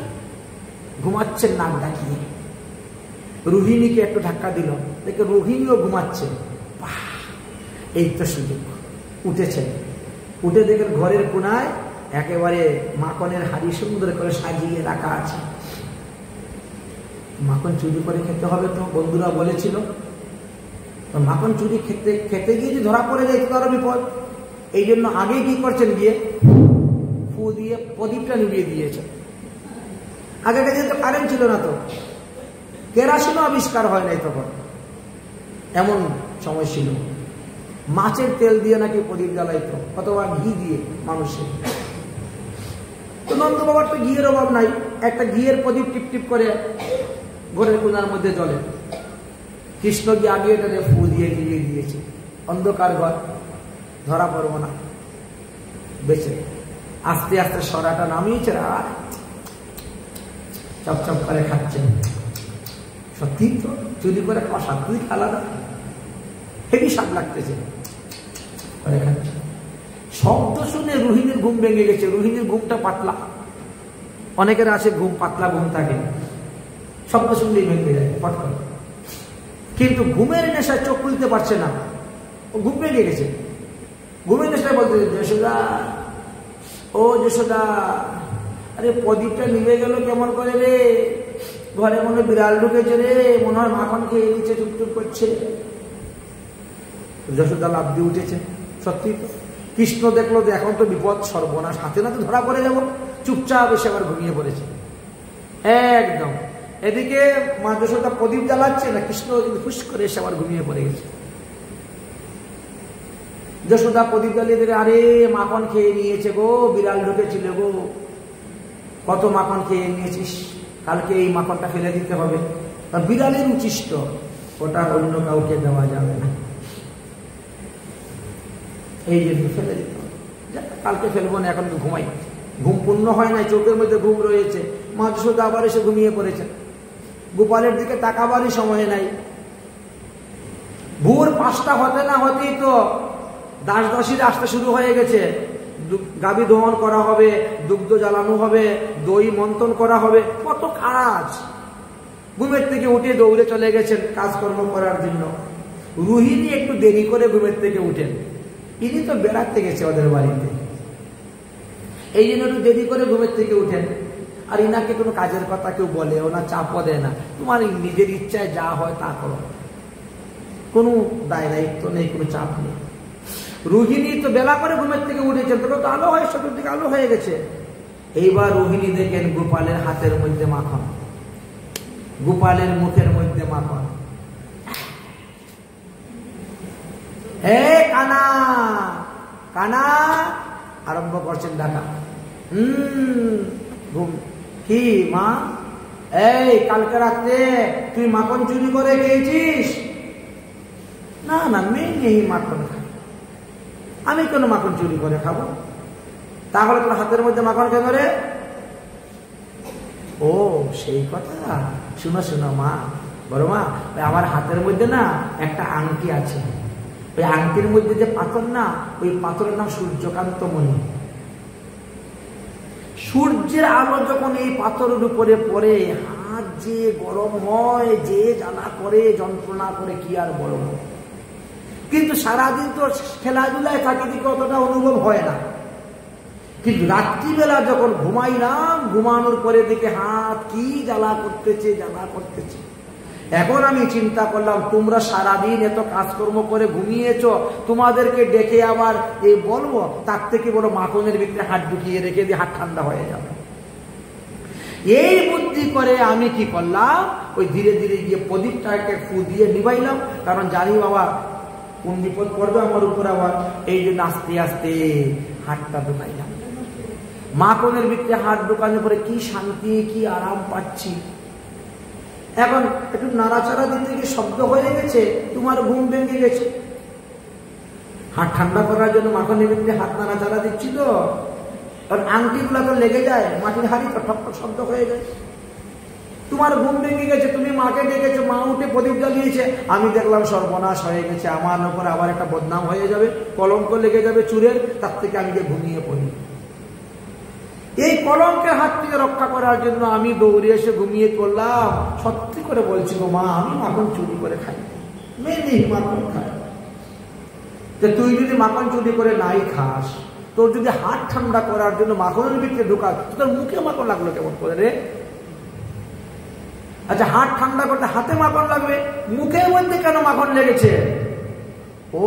ঘুমাচ্ছেন নাক ডাকিয়ে। রোহিণীকে একটু ধাক্কা দিল, দেখে রোহিণীও ঘুমাচ্ছে। এই তো সুযোগ, উঠেছেন। উঠে দেখেন ঘরের কোনায় একেবারে মাখনের হাড়ি সুন্দর করে সাজিয়ে রাখা আছে। মাখন চুরি করে খেতে হবে তো বন্ধুরা বলেছিল। মাখন চুরি খেতে খেতে গিয়ে যদি ধরা পড়ে যায় তো আরো বিপদ। এই জন্য আগে কি করছেন, গিয়ে ফু দিয়ে প্রদীপটা নিভিয়ে দিয়েছে। আগেকার দিনে তো কারেন্ট ছিল না, তো কেরাসিনও আবিষ্কার হয় নাই তখন, এমন সময় ছিল। মাছের তেল দিয়ে নাকি প্রদীপ জ্বালাইতো, অথবা ঘি দিয়ে মানুষের। তো নন্দ বাবার তো ঘিয়ের অভাব নাই, একটা ঘিয়ের প্রদীপ টিপ টিপ করে ঘরের কোনার মধ্যে জ্বলে। কৃষ্ণ গিয়ে আগে এটা ফু দিয়ে নিভিয়ে দিয়েছে। অন্ধকার ঘর, ধরা পড়বো না, বেঁচে। আস্তে আস্তে সরাটা নামিয়েছে, আর চপচপ করে খাচ্ছেন। সত্যি তো চুরি করে খাওয়া স্বাদ দুই আলাদা, হেভি স্বাদ লাগতেছে। শব্দ শুনে রোহিণীর ঘুম ভেঙে গেছে। রোহিণীর ঘুমটা পাতলা, অনেকের আছে ঘুম পাতলা ঘুম থাকে, শব্দ শুনলেই ভেঙে যায় ফট করে। কিন্তু ঘুমের নেশায় চোখ খুলতে পারছে না, ও ঘুম ভেঙে গেছে। ঘুমের নেশায় বলতে, যশোদা ও যশোদা, আরে প্রদীপটা নিভে গেল কেমন করে রে, ঘরে মনে বিড়াল ঢুকেছে রে, মনে হয় মাখন খেয়ে নিচ্ছে, টুকটুক করছে। যশোদা লাফ দিয়ে উঠেছে। সত্যি তো কৃষ্ণ দেখলো যে এখন তো বিপদ, সর্বনাশ, হাতে নাতে ধরা পড়ে যাবো। চুপচাপ এসে আবার ঘুমিয়ে পড়েছে একদম। এদিকে মা যশোদা প্রদীপ জ্বালাচ্ছে না, কৃষ্ণ ফুস করে এসে আবার ঘুমিয়ে পড়ে গেছে। যশোদা প্রদীপ জ্বালিয়ে দিলে, আরে মাখন খেয়ে নিয়েছে গো, বিড়াল ঢুকেছিল গো, কত মাখন খেয়ে নিয়েছিস, কালকে এই মাখনটা ফেলে দিতে হবে। বিড়ালের উচিষ্ট, ওটা অন্য কাউকে দেওয়া যাবে না, এই জন্য ফেলে দিতে হবে। কালকে ফেলবো না, এখন ঘুমাই। ঘুম পূর্ণ হয় নাই, চোখের মধ্যে ঘুম রয়েছে। মা যশোদা আবার এসে ঘুমিয়ে পড়েছে। গোপালের দিকে তাকাবারই সময় নাই। ভোর 5টা হতে না হতেই তো দাস দাসীরা আসতে শুরু হয়ে গেছে। গাভী দহন করা হবে, দুগ্ধ জ্বালানো হবে, দই মন্থন করা হবে, কত কাজ। ঘুমের থেকে উঠে দৌড়ে চলে গেছেন কাজকর্ম করার জন্য। রোহিণী একটু দেরি করে ঘুমের থেকে উঠেন, ইনি তো বেড়াতে গেছে ওদের বাড়িতে, এই জন্য একটু দেরি করে ঘুমের থেকে উঠেন। আর ইনাকে কোনো কাজের কথা কেউ বলে, ওনা চাপও দেয় না, তোমার নিজের ইচ্ছায় যা হয় তা করো, কোনো দায় দায়িত্ব নেই, কোনো চাপ নেই। রোহিণী তো বেলা করে ঘুমের থেকে উঠেছেন, তবে তো আলো হয়, চতুর্দিকে আলো হয়ে গেছে। এইবার রোহিণী দেখেন গোপালের হাতের মধ্যে মাখন, গোপালের মুখের মধ্যে মাখন। হে কানা, কানা, আরম্ভ করছেন ডাকা। ঘুম কি মা, এই কালকে রাত্রে তুই মাখন চুরি করে খেয়েছিস? না না, মেয়ে নেই মাখন খাই, আমি কেন মাখন চুরি করে খাবো? তাহলে তোর হাতের মধ্যে মাখন কেন রে? ও সেই কথা, শুনো শুনো মা, বড় মা, আমার হাতের মধ্যে না একটা আংটি আছে, ওই আংটির মধ্যে যে পাথর না, ওই পাথরের নাম সূর্যকান্ত মণি। সূর্যের আলো যখন এই পাথরের উপরে পড়ে, হাত যে গরম হয়, যে জ্বালা করে, যন্ত্রণা করে, কি আর বলবো। কিন্তু সারাদিন তো খেলাধুলায় থাকি, দিকে অতটা অনুভব হয় না। কিন্তু রাত্রিবেলা যখন ঘুমাইলাম, ঘুমানোর পরে দেখে হাত কি জ্বালা করতেছে, জ্বালা করতেছে। এখন আমি চিন্তা করলাম, তোমরা সারাদিন এত কাজকর্ম করে ঘুমিয়েছ, তোমাদেরকে ডেকে আবার এই বলবো, তার থেকে বড় মাখনের ভিতরে হাত ঢুকিয়ে রেখে দিয়ে হাত ঠান্ডা হয়ে যাবে। এই বুদ্ধি করে আমি কি করলাম, ওই ধীরে ধীরে গিয়ে প্রদীপটাকে ফু দিয়ে নিবাইলাম, কারণ জানি বাবা কোন বিপদ পড়বে আমার উপর। আবার এই যে আস্তে আস্তে হাতটা ঢুকাইলাম, মাখনের ভিতরে হাত ঢুকানোর পরে কি শান্তি, কি আরাম পাচ্ছি। এখন একটু নাড়াচাড়া দিতে গিয়ে শব্দ হয়ে গেছে, তোমার ঘুম ভেঙে গেছে। হাত ঠান্ডা করার জন্য মাখনের ভিতরে হাত নাড়াচাড়া দিচ্ছি তো, কারণ আংটিগুলো তো লেগে যায়, মাটির হাড়ি ঠক শব্দ হয়ে যায়। তোমার ঘুম ভেঙে গেছে, তুমি মাকে ডেকেছো, মা উঠে প্রদীপ জ্বালিয়েছে, আমি দেখলাম সর্বনাশ হয়ে গেছে, আমার উপর আবার একটা বদনাম হয়ে যাবে, কলঙ্ক লেগে যাবে চুরের, তার থেকে আমি যে ঘুমিয়ে পড়ি। এই কলঙ্কের হাত থেকে রক্ষা করার জন্য আমি দৌড়ে এসে ঘুমিয়ে পড়লাম। সত্যি করে বলছি গো মা, আমি মাখন চুরি করে খাই, মেয়ে মাখন খাই। তুই যদি মাখন চুরি করে নাই খাস, তোর যদি হাত ঠান্ডা করার জন্য মাখনের ভিতরে ঢোকা, তোর মুখে মাখন লাগলো কেমন করে রে? আচ্ছা, হাত ঠান্ডা করতে হাতে মাখন লাগবে, মুখের মধ্যে কেন মাখন লেগেছে? ও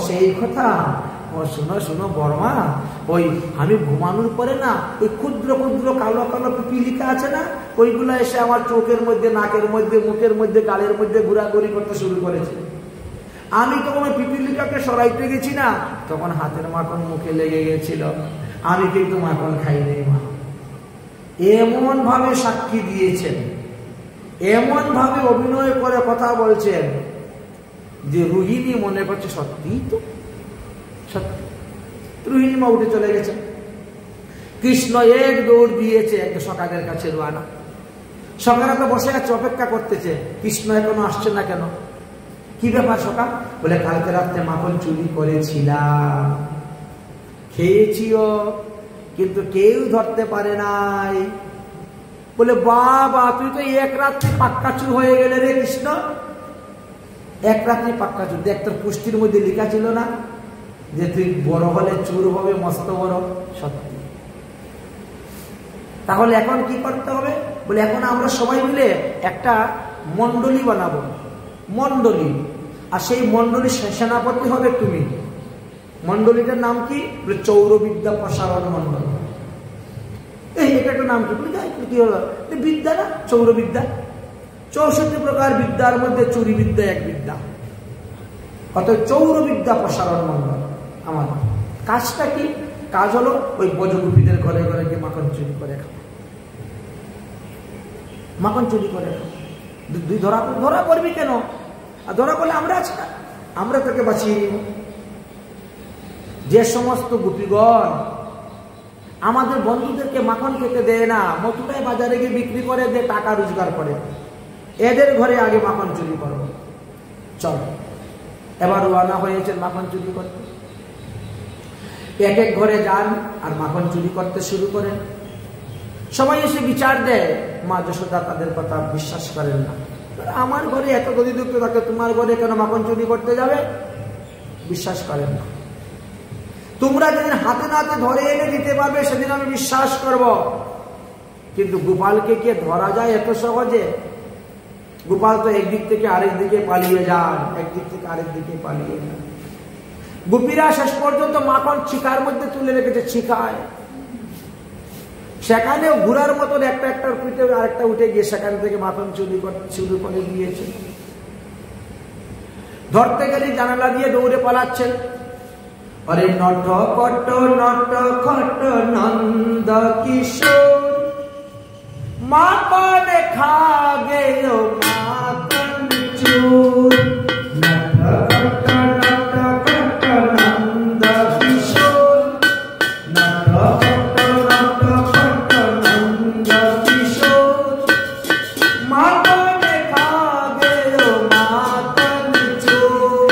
সেই কথা। ও শোনো শোনো বড়মা, ওই আমি ঘুমানোর পরে না ওই ক্ষুদ্র ক্ষুদ্র কালো কালো পিপিলিকা আছে না, ওইগুলো এসে আমার চোখের মধ্যে, নাকের মধ্যে, মুখের মধ্যে, গালের মধ্যে ঘোরাঘুরি করতে শুরু করেছে। আমি তখন ওই পিপিলিকাকে সরাইতে গেছি না, তখন হাতের মাখন মুখে লেগে গেছিল। আমি কিন্তু মাখন খাইনি মা। এমন ভাবে সাক্ষী দিয়েছেন, এমন ভাবে অভিনয় করে কথা বলছেন যে রোহিণী মনে করছে সত্যি তো, সত্যি। রোহিণী মা উঠে চলে গেছে। কৃষ্ণ এক দৌড় দিয়েছে একটা সকালের কাছে রোয়ানা। সকালে তো বসে আছে, অপেক্ষা করতেছে, কৃষ্ণ এখনো আসছে না কেন? কি ব্যাপার সকাল? বলে কালকে রাত্রে মাখন চুরি করেছিলাম, খেয়েছিও, কিন্তু কেউ ধরতে পারে নাই। বলে বাবা, তুই তো এক রাত্রি পাক্কা চুর হয়ে গেলে রে কৃষ্ণ। এক রাত্রি পাক্কা চুর, দেখ তোর পুষ্টির মধ্যে লেখা ছিল না যে তুই বড় হলে চুর হবে, মস্ত বড়। সত্যি। তাহলে এখন কি করতে হবে? বলে এখন আমরা সবাই মিলে একটা মন্ডলী বানাবো, মন্ডলী। আর সেই মন্ডলীর সেনাপতি হবে তুমি। মন্ডলীটার নাম কি? বলে চৌরবিদ্যা প্রসারণ মন্ডল। এই এটা একটা নাম কি? বলে কি হলো? বিদ্যা না, চৌরবিদ্যা। 64 প্রকার বিদ্যার মধ্যে চুরি বিদ্যা এক বিদ্যা, অর্থাৎ চৌরবিদ্যা প্রসারণ মন্ডল। আমার কাজটা কি? কাজ হলো ওই বজগুপিদের ঘরে ঘরে গিয়ে মাখন চুরি করে খাওয়া, মাখন চুরি করে খাওয়া। দুই ধরা পড়বি কেন? আর ধরা পড়লে আমরা আছি না, আমরা তোকে বাঁচিয়ে নিব। যে সমস্ত গোপীগণ আমাদের বন্ধুদেরকে মাখন খেতে দেয় না, মথুরায় বাজারে গিয়ে বিক্রি করে, যে টাকা রোজগার করে, এদের ঘরে আগে মাখন চুরি করবো। চল, এবার রওনা হয়েছে মাখন চুরি করতে। এক এক ঘরে যান আর মাখন চুরি করতে শুরু করেন। সবাই এসে বিচার দেয়, মা যশোদা তাদের কথা বিশ্বাস করেন না। আমার ঘরে এত গদিযুক্ত থাকে, তোমার ঘরে কেন মাখন চুরি করতে যাবে? বিশ্বাস করেন না। তোমরা যেদিন হাতে নাতে ধরে এনে দিতে পারবে সেদিন আমি বিশ্বাস করব। কিন্তু গোপালকে কে ধরা যায় এত সহজে? গোপাল তো একদিক থেকে আরেক দিকে পালিয়ে যান, একদিক থেকে আরেক দিকে পালিয়ে যান। গোপীরা শেষ পর্যন্ত মাখন ছিকার মধ্যে তুলে রেখেছে, ছিকায়। সেখানেও ঘোড়ার মতন একটা একটার পিঠে আরেকটা উঠে গিয়ে সেখান থেকে মাখন চুরি শুরু করে দিয়েছে। ধরতে গেলে জানালা দিয়ে দৌড়ে পালাচ্ছেন। अरे नट कट नट खट नंद किशोर माखन खा गयो माखन चोर। नट खट नंद किशोर, नट खट नंद किशोर माखन खा गयो माखन चोर।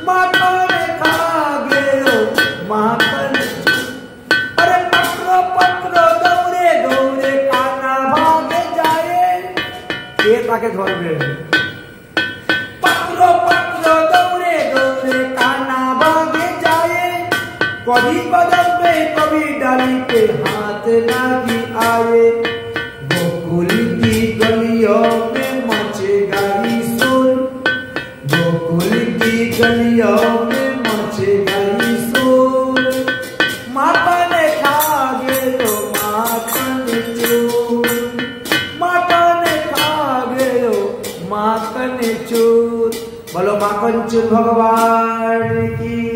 माखन खा गयो माखन चोर। अरे पकड़ो पकड़ो दौड़े दौड़े काना भागे जाए। কে তাকে ধরবে? पकड़ो पकड़ो दौड़े दौड़े काना भागे जाए। कभी बदल पे कभी डाली पे हाथ लगी आए। गोकुल की गलियों में मचेगा ही शोर। गोकुल की गलियों में मचेगा ही शोर। माखन खा गयो माखन चोर। বলো মাখন চুর ভগবান কি।